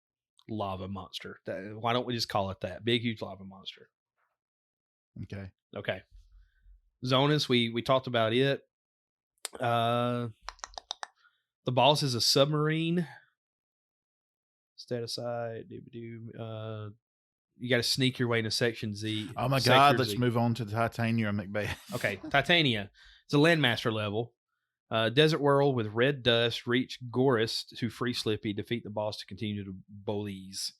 lava monster. Why don't we just call it that? Big, huge lava monster. Okay. Zonus, we talked about it. The boss is a submarine. Stay aside. You got to sneak your way into Section Z. Oh my God! Let's move on to the Titania Macbeth. Okay, Titania. It's a Landmaster level. Desert World with red dust. Reach Goris to free Slippy. Defeat the boss to continue to Belize.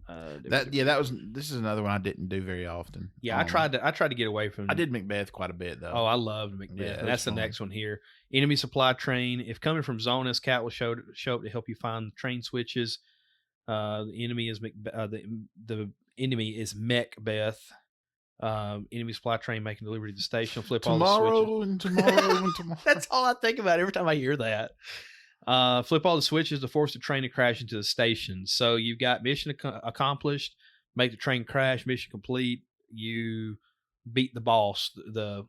This is another one I didn't do very often. Yeah, I tried to get away from. I did Macbeth quite a bit though. Oh, I loved Macbeth. Yeah, and that's the next one here. Enemy supply train. If coming from Zonus, Cat will show up to help you find train switches. The enemy is the enemy is Macbeth. Enemy supply train making delivery to the station. Flip all the switches. That's all I think about every time I hear that. Flip all the switches to force the train to crash into the station. So you've got mission accomplished, make the train crash, mission complete. You beat the boss, the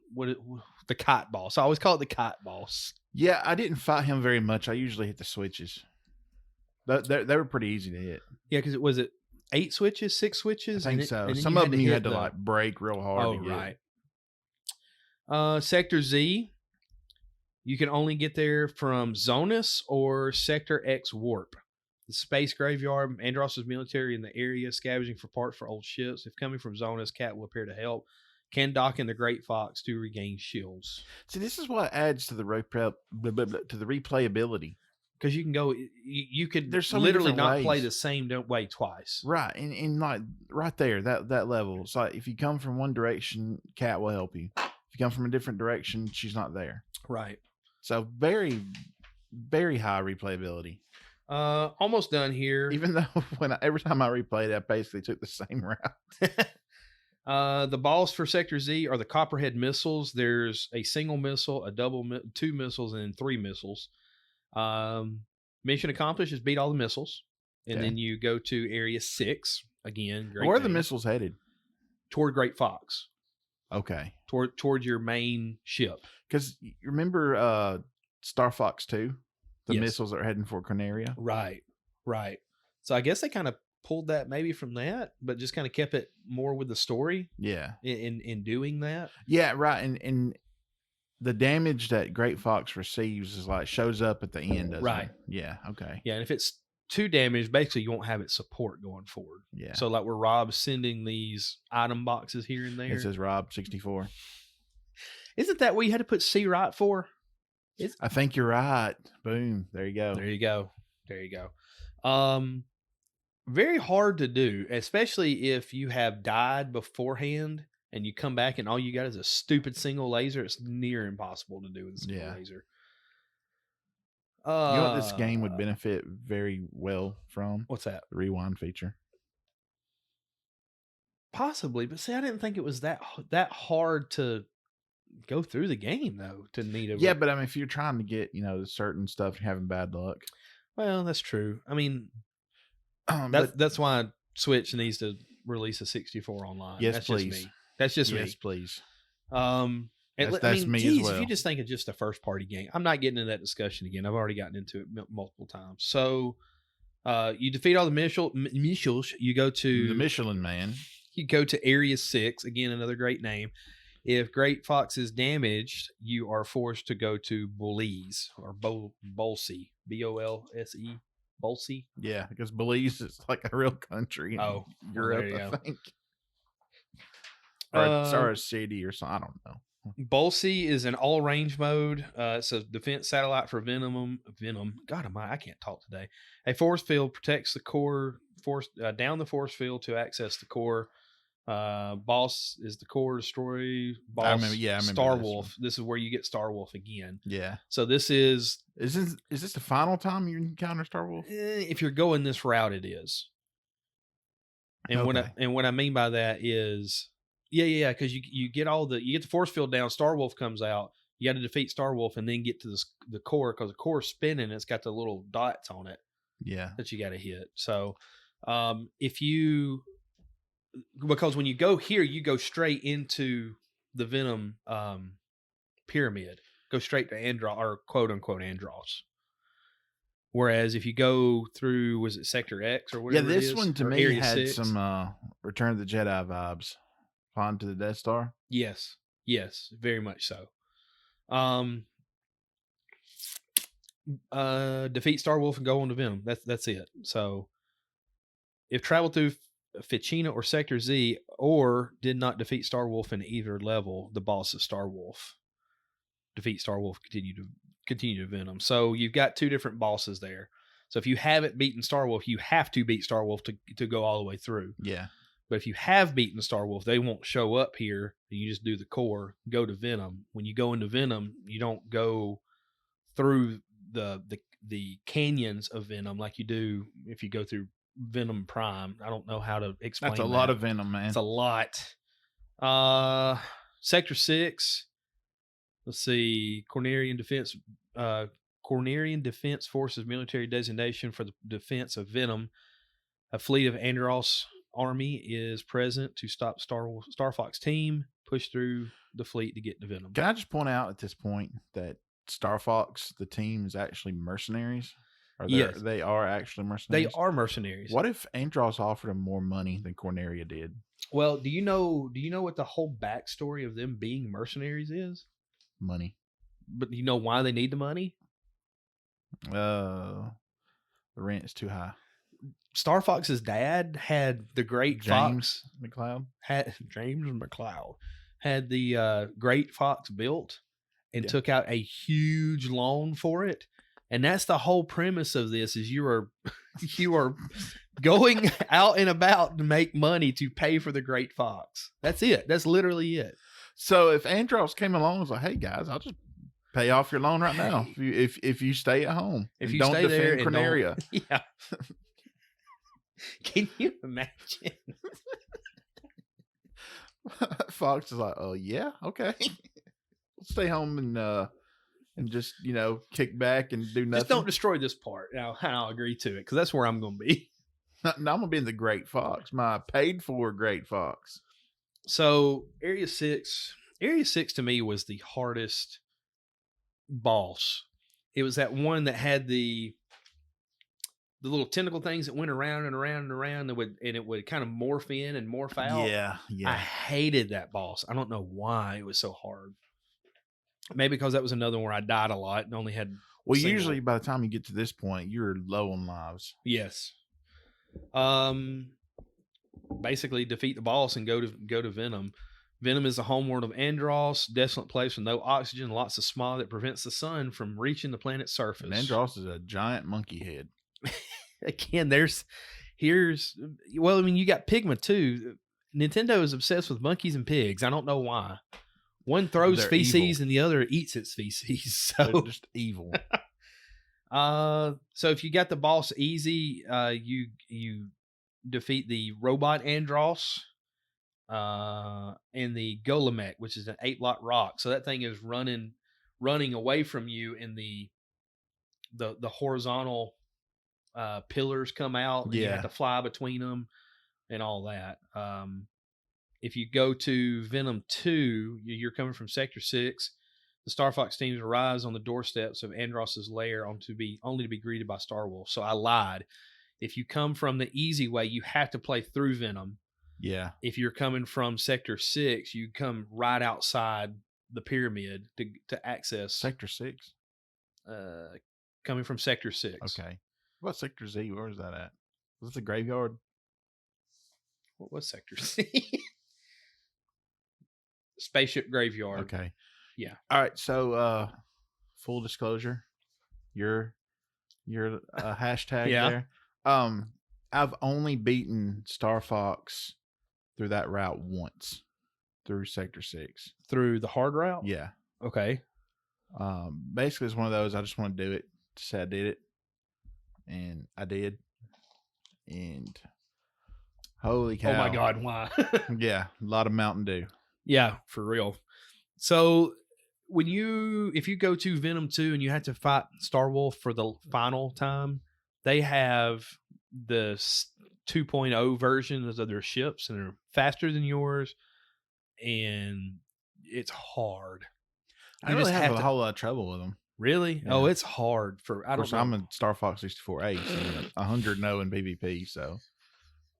kite boss. I always call it the kite boss. Yeah, I didn't fight him very much. I usually hit the switches. They were pretty easy to hit. Yeah, because it was 8 switches, 6 switches. I think so. Some of them you had to like break real hard. Oh, right. Sector Z. You can only get there from Zonus or Sector X Warp. The space graveyard, Andros' military in the area, scavenging for parts for old ships. If coming from Zonus, Cat will appear to help. Can dock in the Great Fox to regain shields. See, this is what adds to the replayability. Because you can go, you could There's so literally not ways. Play the same way twice. Right. And like right there, that level. It's like if you come from one direction, Cat will help you. If you come from a different direction, she's not there. Right. So very, very high replayability. Almost done here. Even though every time I replayed it, I basically took the same route. The balls for Sector Z are the Copperhead missiles. There's a single missile, a double, 2 missiles, and then 3 missiles. Mission accomplished is beat all the missiles, and then you go to Area 6 again. Where are the missiles headed? Toward Great Fox. Okay. Toward your main ship. Because you remember StarFox 2? The missiles are heading for Canaria? Right. So I guess they kind of pulled that maybe from that, but just kind of kept it more with the story. Yeah. In doing that. Yeah, right. And the damage that Great Fox receives is like shows up at the end, doesn't it? Yeah, okay. Yeah, and if it's 2 damage, basically you won't have its support going forward. Yeah. So like where Rob's sending these item boxes here and there. It says Rob 64. Isn't that what you had to put C right for? I think you're right. Boom. There you go. There you go. Very hard to do, especially if you have died beforehand and you come back and all you got is a stupid single laser. It's near impossible to do with a single laser. You know what this game would benefit very well from? What's that? The rewind feature. Possibly, but see, I didn't think it was that hard to go through the game though. To need a but I mean, if you're trying to get certain stuff, you're having bad luck. Well, that's true. I mean, that's why Switch needs to release a 64 online. Yes, that's please. Just me. That's just me. Yes, please. That's me as well. If you just think of just a first party game, I'm not getting into that discussion again. I've already gotten into it multiple times. So, you defeat all the Michels. You go to the Michelin Man. You go to Area 6 again. Another great name. If Great Fox is damaged, you are forced to go to Belize or Bolsey, Bolse. Bolsey? Yeah, because Belize is like a real country in Europe, I think. Or a city or something. I don't know. Bolsey is an all-range mode. It's a defense satellite for Venom. God almighty, I can't talk today. A force field protects the core. Down the force field to access the core. Boss is the core destroy. Boss, I remember Star this Wolf. one. This is where you get Star Wolf again. Yeah. So this is this the final time you encounter Star Wolf? if you're going this route, it is. And what I mean by that is, because you get the force field down. Star Wolf comes out. You got to defeat Star Wolf and then get to the core, because the core is spinning. It's got the little dots on it. Yeah. That you got to hit. So, because when you go here, you go straight into the Venom pyramid. Go straight to Andros, or quote unquote Andros. Whereas if you go through, was it Sector X or whatever? Yeah, this it is, one to me Area had 6? some Return of the Jedi vibes. Flying to the Death Star. Yes, very much so. Defeat Star Wolf and go on to Venom. That's it. So if travel through Ficina or Sector Z, or did not defeat Star Wolf in either level, the boss is Star Wolf. Defeat Star Wolf, continue to Venom. So you've got two different bosses there. So if you haven't beaten Star Wolf, you have to beat Star Wolf to go all the way through. Yeah. But if you have beaten Star Wolf, they won't show up here. You just do the core, go to Venom. When you go into Venom, you don't go through the canyons of Venom like you do if you go through Venom Prime. I don't know how to explain that. That's a lot of Venom, man. It's a lot. Sector 6. Let's see. Cornerian Defense Forces military designation for the defense of Venom. A fleet of Andros army is present to stop StarFox team push through the fleet to get to Venom. Can I just point out at this point that StarFox, the team, is actually mercenaries? Yes. They are actually mercenaries? They are mercenaries. What if Andros offered them more money than Corneria did? Well, do you know what the whole backstory of them being mercenaries is? Money. But do you know why they need the money? The rent is too high. StarFox's dad had the Great James Fox. McLeod? James McLeod had the Great Fox built and took out a huge loan for it. And that's the whole premise of this: is you are going out and about to make money to pay for the Great Fox. That's it. That's literally it. So if Andros came along and was like, "Hey guys, I'll just pay off your loan right now if you stay at home, if you don't stay defend there Corneria." Yeah. Can you imagine? Fox is like, "Oh yeah, okay, stay home and just kick back and do nothing. Just don't destroy this part." Now I'll agree to it, because that's where I'm going to be. Now I'm gonna be in the Great Fox, my paid for Great Fox. So Area 6 to me was the hardest boss. It was that one that had the little tentacle things that went around and around and around, and it would kind of morph in and morph out. Yeah. I hated that boss. I don't know why it was so hard. Maybe because that was another one where I died a lot and only had. Well, usually by the time you get to this point, you're low on lives. Yes. Basically defeat the boss and go to Venom. Venom is the homeworld of Andros, desolate place with no oxygen, lots of smog that prevents the sun from reaching the planet's surface. And Andros is a giant monkey head. Again, you got Pigma too. Nintendo is obsessed with monkeys and pigs. I don't know why. One throws They're feces evil. and the other eats its feces. So They're just evil. So if you got the boss easy, you defeat the robot Andros, and the Golem, which is an 8-block rock. So that thing is running away from you, and the horizontal pillars come out. And you have to fly between them and all that. If you go to Venom 2, you're coming from Sector 6. The StarFox teams arrives on the doorsteps of Andros's lair only to be greeted by Starwolf. So I lied. If you come from the easy way, you have to play through Venom. Yeah. If you're coming from Sector 6, you come right outside the pyramid to access Sector 6? Coming from Sector 6. Okay. What about Sector Z? Where is that at? Was it the graveyard? What was Sector Z? Spaceship graveyard. Okay. Yeah. All right. So, full disclosure, your hashtag there. I've only beaten StarFox through that route once through Sector 6. Through the hard route? Yeah. Okay. Basically, it's one of those. I just want to do it to say I did it, and I did. And holy cow! Oh my God, why? Yeah, a lot of Mountain Dew. Yeah, for real. So if you go to Venom 2 and you have to fight Starwolf for the final time, they have the 2.0 versions of their ships, and they're faster than yours, and it's hard. I really have a whole lot of trouble with them. Really? Yeah. Oh, it's hard for. I don't know. I'm a StarFox 64 Ace, 100 no in PvP, so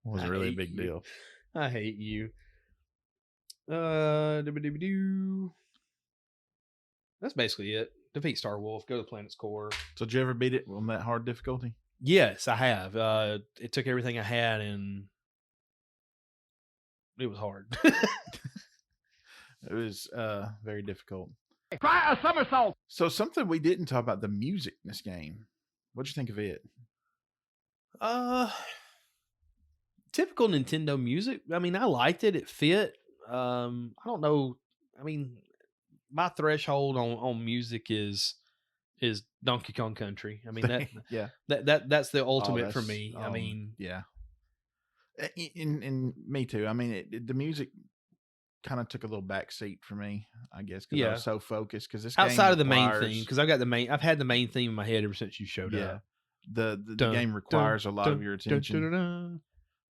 it wasn't really a big deal. I hate you. That's basically it. Defeat Starwolf. Go to the planet's core. So did you ever beat it on that hard difficulty? Yes, I have. It took everything I had, and it was hard. It was very difficult. Try a somersault. So something we didn't talk about, the music in this game. What'd you think of it? Typical Nintendo music. I mean, I liked it. It fit. I don't know. I mean, my threshold on music is Donkey Kong Country. I mean that yeah. That's the ultimate for me. I mean, yeah. And me too. I mean, the music kind of took a little back seat for me, I guess, because I was so focused. Because this outside game of the main theme, because I've had the main theme in my head ever since you showed up. The game requires a lot of your attention.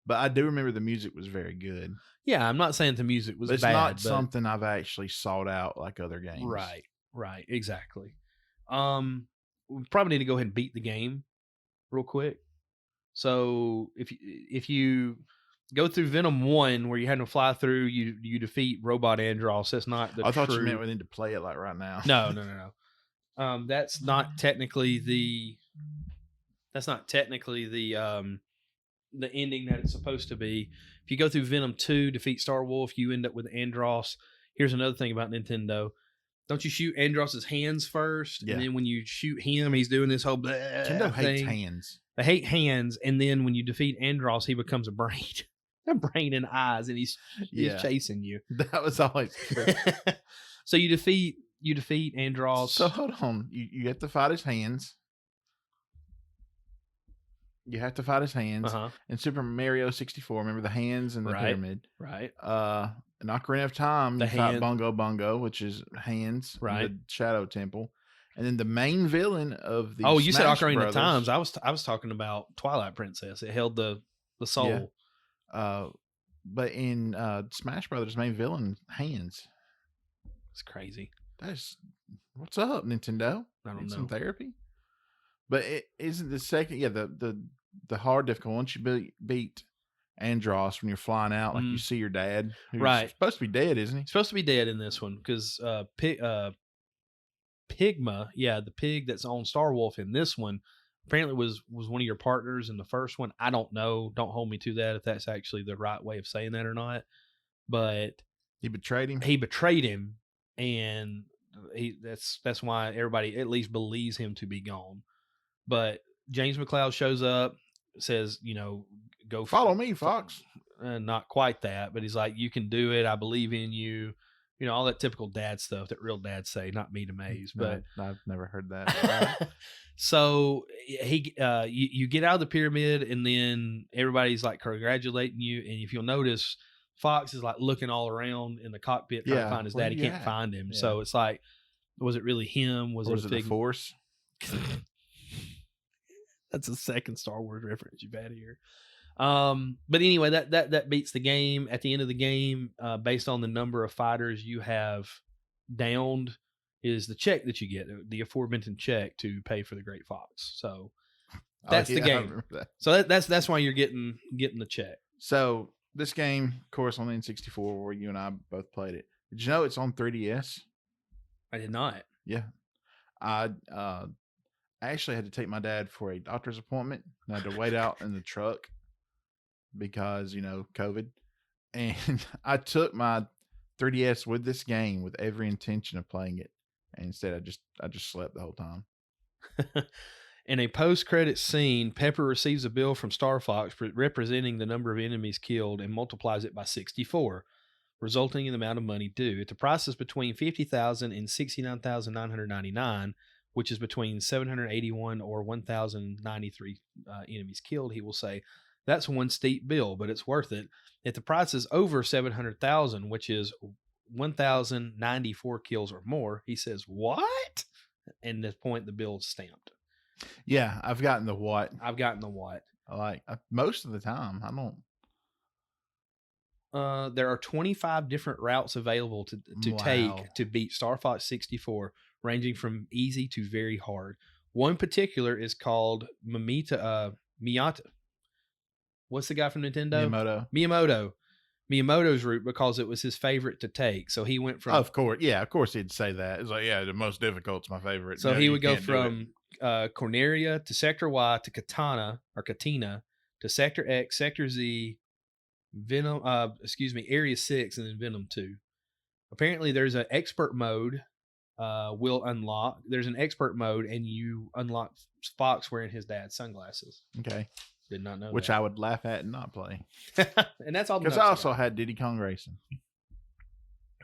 But I do remember the music was very good. Yeah, I'm not saying the music was bad. It's not something I've actually sought out like other games. Right, exactly. We probably need to go ahead and beat the game real quick. So if you go through Venom 1, where you had to fly through, you defeat Robot Andross. That's not the I thought you meant we need to play it like right now. No. That's not technically the the ending that it's supposed to be. If you go through Venom 2, defeat Starwolf, you end up with Andross. Here's another thing about Nintendo. Don't you shoot Andross's hands first? Yeah. And then when you shoot him, he's doing this whole Nintendo hates hands. They hate hands, and then when you defeat Andross, he becomes a brain. A brain and eyes, and he's chasing you. That was always true. So you defeat Andross. So hold on. You have to fight his hands. You have to fight his hands. In Super Mario 64, remember the hands and the pyramid. Right. In Ocarina of Time, you fight Bungo Bungo, which is hands. Right. The Shadow Temple. And then the main villain of the you said Ocarina Brothers, of Times. I was talking about Twilight Princess. It held the soul. Yeah. But in Smash Brothers, main villain, hands. It's crazy. What's up, Nintendo? I don't know. Some therapy. But it isn't the second. Yeah, the hard difficult. Once you beat Andross, when you're flying out, like you see your dad, who's supposed to be dead, isn't he? He's supposed to be dead in this one because Pigma, the pig that's on Starwolf in this one, apparently was one of your partners in the first one. I don't know. Don't hold me to that if that's actually the right way of saying that or not. But he betrayed him. He betrayed him, and that's why everybody at least believes him to be gone. But James McCloud shows up, says, go follow me, Fox. Not quite that, but he's like, you can do it. I believe in you. All that typical dad stuff that real dads say, not me to Maze, but I've never heard that. So you get out of the pyramid, and then everybody's like congratulating you. And if you'll notice, Fox is like looking all around in the cockpit trying to find his dad. He can't find him. Yeah. So it's like, was it really him? Was it the Force? That's the second Star Wars reference you've had here. But anyway, that beats the game. At the end of the game, based on the number of fighters you have downed, is the check that you get, the aforementioned check to pay for the Great Fox. So that's the game. That. So that's why you're getting the check. So this game, of course, on the N64, where you and I both played it. Did you know it's on 3DS? I did not. Yeah, I actually had to take my dad for a doctor's appointment. I had to wait out in the truck because, COVID. And I took my 3DS with this game with every intention of playing it. And instead, I just slept the whole time. In a post-credit scene, Pepper receives a bill from StarFox representing the number of enemies killed and multiplies it by 64, resulting in the amount of money due. If the price is between $50,000 and $69,999, which is between 781 or 1,093 enemies killed, he will say, that's one steep bill, but it's worth it. If the price is over 700,000, which is 1,094 kills or more, he says, what? And at this point, the bill is stamped. Yeah, I've gotten the what. I've gotten the what. Most of the time. I don't. There are 25 different routes available to take to beat StarFox 64, ranging from easy to very hard. One particular is called Miyata. What's the guy from Nintendo? Miyamoto's route, because it was his favorite to take. So he went from... Of course. Yeah, of course he'd say that. It's like, yeah, the most difficult's my favorite. So he would go from Corneria to Sector Y to Katina to Sector X, Sector Z, Venom, Area 6, and then Venom 2. Apparently there's an expert mode will unlock. There's an expert mode, and you unlock Fox wearing his dad's sunglasses. Okay. Did not know Which that. I would laugh at and not play. And that's all. Because I also had Diddy Kong Racing,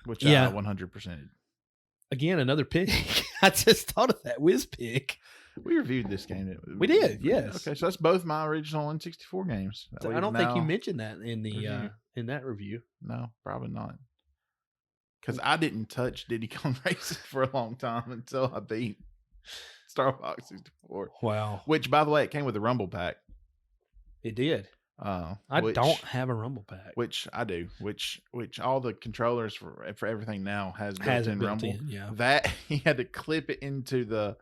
which I 100%. Again, another pick. I just thought of that whiz pick. We reviewed this game. We did, yes. Okay, so that's both my original N64 games. I don't think you mentioned that in the in that review. No, probably not. Because I didn't touch Diddy Kong Racing for a long time until I beat StarFox 64. Wow. Which, by the way, it came with a Rumble pack. It did. I don't have a Rumble pack. Which I do. Which all the controllers for everything now has built-in Rumble. Yeah. That he had to clip it into the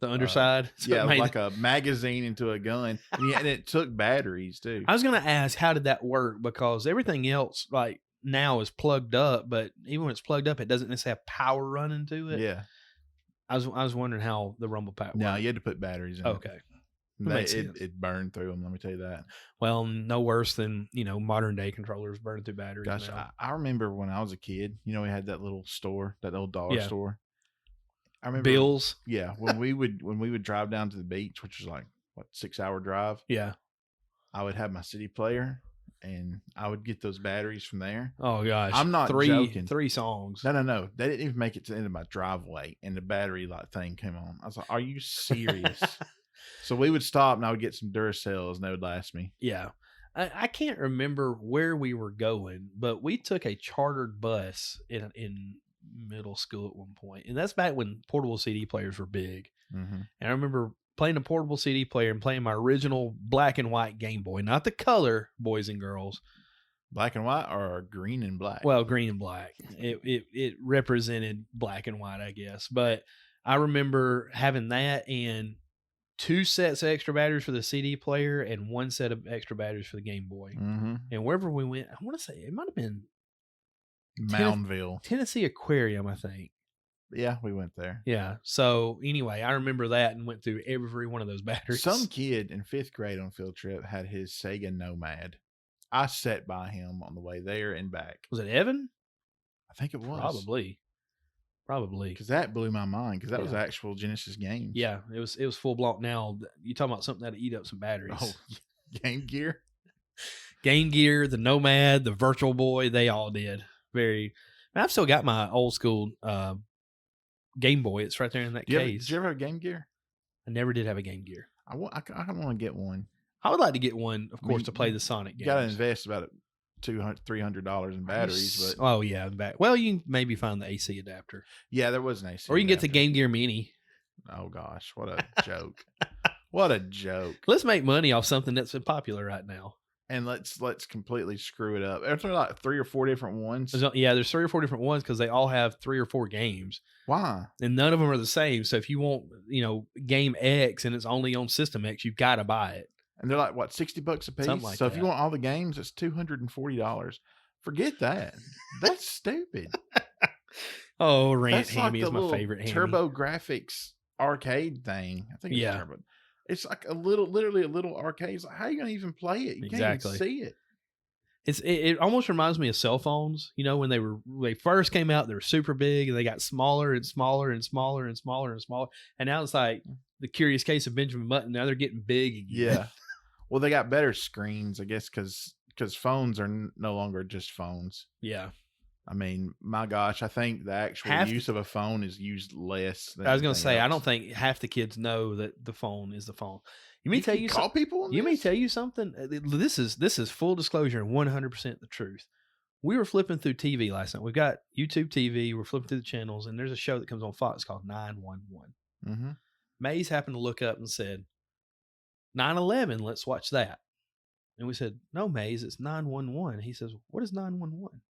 underside. So like a magazine into a gun. And it took batteries too. I was going to ask, how did that work? Because everything else like now is plugged up, but even when it's plugged up, it doesn't necessarily have power running to it. Yeah. I was wondering how the Rumble pack worked. No, you had to put batteries in. Okay. It burned through them. Let me tell you that. Well, no worse than modern day controllers burning through batteries. Gosh, I remember when I was a kid. We had that little store, that old dollar store. I remember Bills. Yeah, when we would drive down to the beach, which was like 6-hour drive. Yeah, I would have my CD player, and I would get those batteries from there. Oh gosh, I'm not joking. 3 songs. No. They didn't even make it to the end of my driveway, and the battery thing came on. I was like, "Are you serious?" So we would stop, and I would get some Duracells, and they would last me. Yeah. I can't remember where we were going, but we took a chartered bus in middle school at one point. And that's back when portable CD players were big. Mm-hmm. And I remember playing a portable CD player and playing my original black and white Game Boy, not the color, boys and girls. Black and white or green and black? Well, green and black. It represented black and white, I guess. But I remember having that and 2 sets of extra batteries for the CD player and 1 set of extra batteries for the Game Boy. Mm-hmm. And wherever we went, I want to say it might have been Moundville, Tennessee Aquarium, I think. Yeah, we went there. Yeah. So anyway, I remember that and went through every one of those batteries. Some kid in 5th grade on field trip had his Sega Nomad. I sat by him on the way there and back. Was it Evan? I think it was. Probably. Because that blew my mind, because that was actual Genesis games. Yeah, it was full blown. Now, you talking about something that'd eat up some batteries. Oh, Game Gear? Game Gear, the Nomad, the Virtual Boy, they all did. I've still got my old school Game Boy. It's right there in that case. Did you ever have a Game Gear? I never did have a Game Gear. I want to get one. I would like to get one, of course, to play the Sonic games. You got to invest about $200-$300 in batteries. But oh yeah, well, you can maybe find the AC adapter. Yeah, there was an AC. Or you can adapter. get the Game Gear Mini. Oh gosh, what a joke! What a joke! Let's make money off something that's popular right now. And let's completely screw it up. Aren't there like 3 or 4 different ones? There's 3 or 4 different ones because they all have 3 or 4 games. Why? And none of them are the same. So if you want, Game X and it's only on System X, you've got to buy it. And they're like, what, $60 a piece? Something like so that. If you want all the games, it's $240. Forget that. That's stupid. Oh, That's Hammy like is my favorite. Hammy. Turbo Graphics arcade thing. I think it's Turbo. It's like literally a little arcade. It's like, how are you going to even play it? You can't even see it. It almost reminds me of cell phones. You know, when they first came out, they were super big and they got smaller and smaller and smaller and smaller and smaller. And now it's like the Curious Case of Benjamin Button. Now they're getting big again. Yeah. Well, they got better screens, I guess, because phones are no longer just phones. Yeah. I mean, my gosh, I think the actual use of a phone is used less. I was going to say, else. I don't think half the kids know that the phone is the phone. You may tell you call people. You may tell you something. This is full disclosure and 100% the truth. We were flipping through TV last night. We've got YouTube TV. We're flipping through the channels, and there's a show that comes on Fox called 911. Mm-hmm. Maze happened to look up and said, 9/11. Let's watch that. And we said, no, Maze, it's 911. He says, what is 911?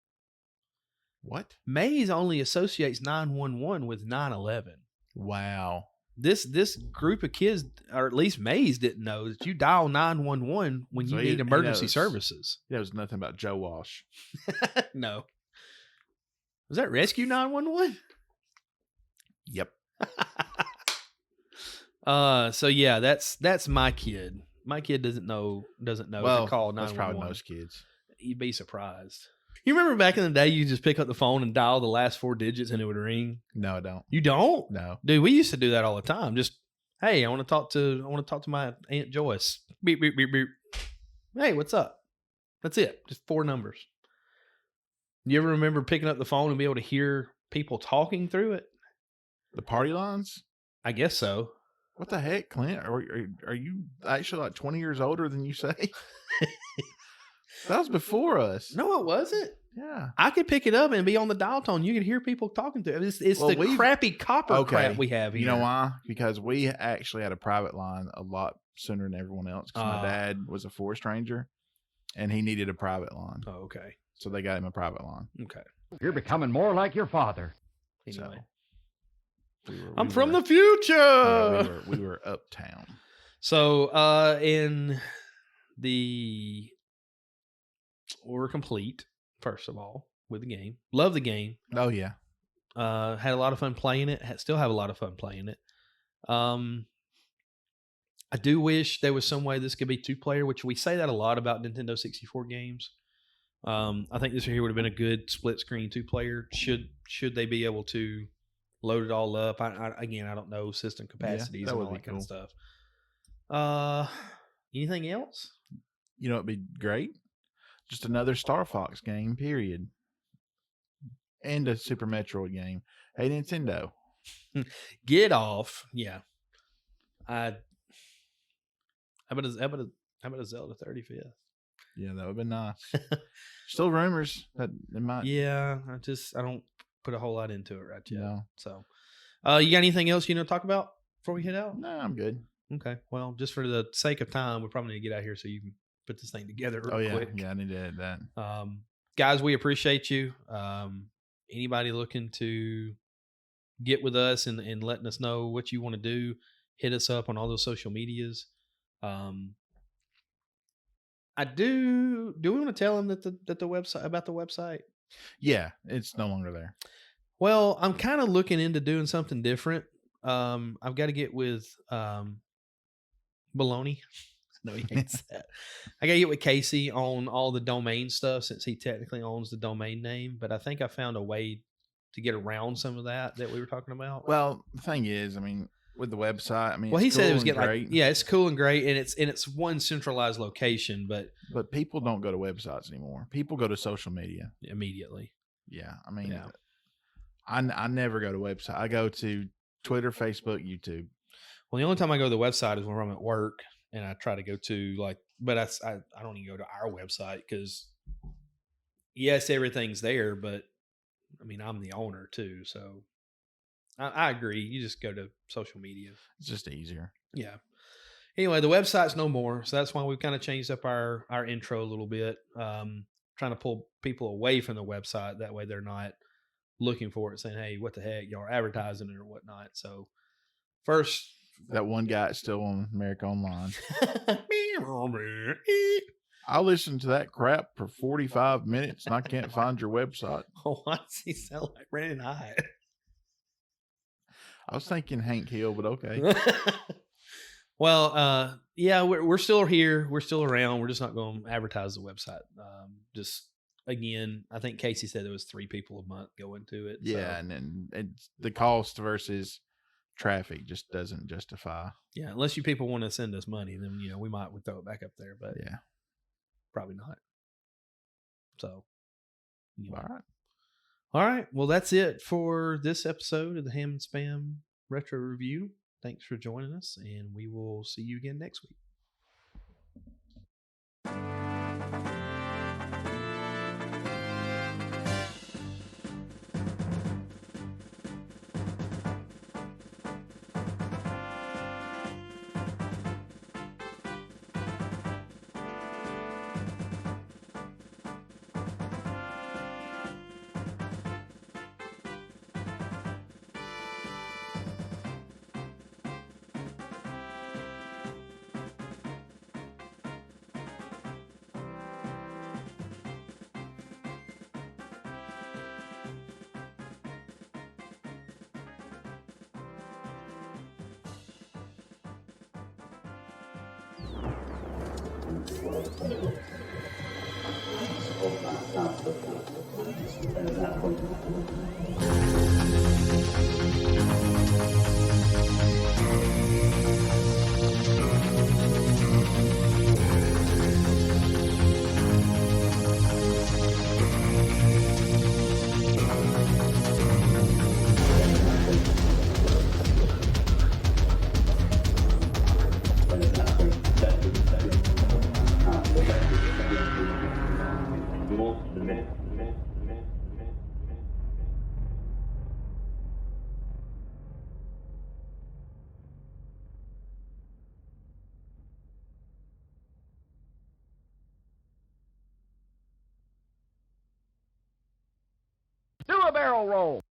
What? Maze only associates 911 with 9/11. Wow. This group of kids, or at least Maze, didn't know that you dial 911 when you need emergency services. There was nothing about Joe Walsh. No. Was that Rescue 911? Yep. So yeah, that's my kid. My kid doesn't know Well, to call 911. That's probably most kids. You'd be surprised. You remember back in the day, you just pick up the phone and dial the last 4 digits and it would ring? No, I don't. You don't? No. Dude, we used to do that all the time. Just, hey, I want to talk to my Aunt Joyce. Beep, beep, beep, beep. Hey, what's up? That's it. Just 4 numbers. You ever remember picking up the phone and be able to hear people talking through it? The party lines? I guess so. What the heck, Clint? Are you actually like 20 years older than you say? That was before us. No, it wasn't. Yeah. I could pick it up and be on the dial tone. You could hear people talking to it. It's the crappy copper crap we have here. You know why? Because we actually had a private line a lot sooner than everyone else. Because my dad was a forest ranger, and he needed a private line. Oh, okay. So they got him a private line. Okay. You're becoming more like your father. Anyway. So I'm from the future. Yeah, we were uptown. So we're complete, first of all, with the game. Love the game. Oh yeah. Had a lot of fun playing it. Still have a lot of fun playing it. I do wish there was some way this could be 2-player, which we say that a lot about Nintendo 64 games. I think this here would have been a good split screen 2-player. Should they be able to load it all up? I don't know system capacities and all that kind of stuff. Anything else? You know, it'd be great. Just another StarFox game, period. And a Super Metroid game. Hey, Nintendo. Get off. Yeah. How about a Zelda 35th? Yeah, that would have been nice. Still rumors that it might. Yeah, I don't put a whole lot into it right yet. No. So, you got anything else you know to talk about before we head out? No, I'm good. Okay. Well, just for the sake of time, we probably need to get out here so you can put this thing together real quick. Yeah, I need to edit that. Guys, we appreciate you. Anybody looking to get with us and letting us know what you want to do, hit us up on all those social medias. Do we want to tell them that the website about the website? Yeah, it's no longer there. Well, I'm kind of looking into doing something different. I've got to get with Baloney. No, he hates that. I got to get with Casey on all the domain stuff since he technically owns the domain name. But I think I found a way to get around some of that we were talking about. Well, the thing is, I mean, with the website, I mean, well, he said it was getting great. It's cool and great, and it's one centralized location, but people don't go to websites anymore. People go to social media immediately. Yeah, I mean, I never go to website. I go to Twitter, Facebook, YouTube. Well, the only time I go to the website is when I'm at work, and I try to go to but I don't even go to our website because yes, everything's there, but I mean, I'm the owner too, so I agree. You just go to social media. It's just easier. Yeah. Anyway, the website's no more, so that's why we've kind of changed up our intro a little bit, trying to pull people away from the website. That way they're not looking for it, saying, hey, what the heck, y'all are advertising it or whatnot. So first... That one guy is still on America Online. I listened to that crap for 45 minutes and I can't find your website. Oh, why does he sound like Brandon Hyde? I was thinking Hank Hill, but okay. Well, yeah, we're still here. We're still around. We're just not going to advertise the website. Just again, I think Casey said there was 3 people a month going to it. Yeah, So. and then it's the cost versus traffic just doesn't justify. Yeah, unless you people want to send us money, then we might throw it back up there, but Yeah, probably not. So, anyway. all All right. Well, that's it for this episode of the Ham and Spam Retro Review. Thanks for joining us, and we will see you again next week. Do a barrel roll.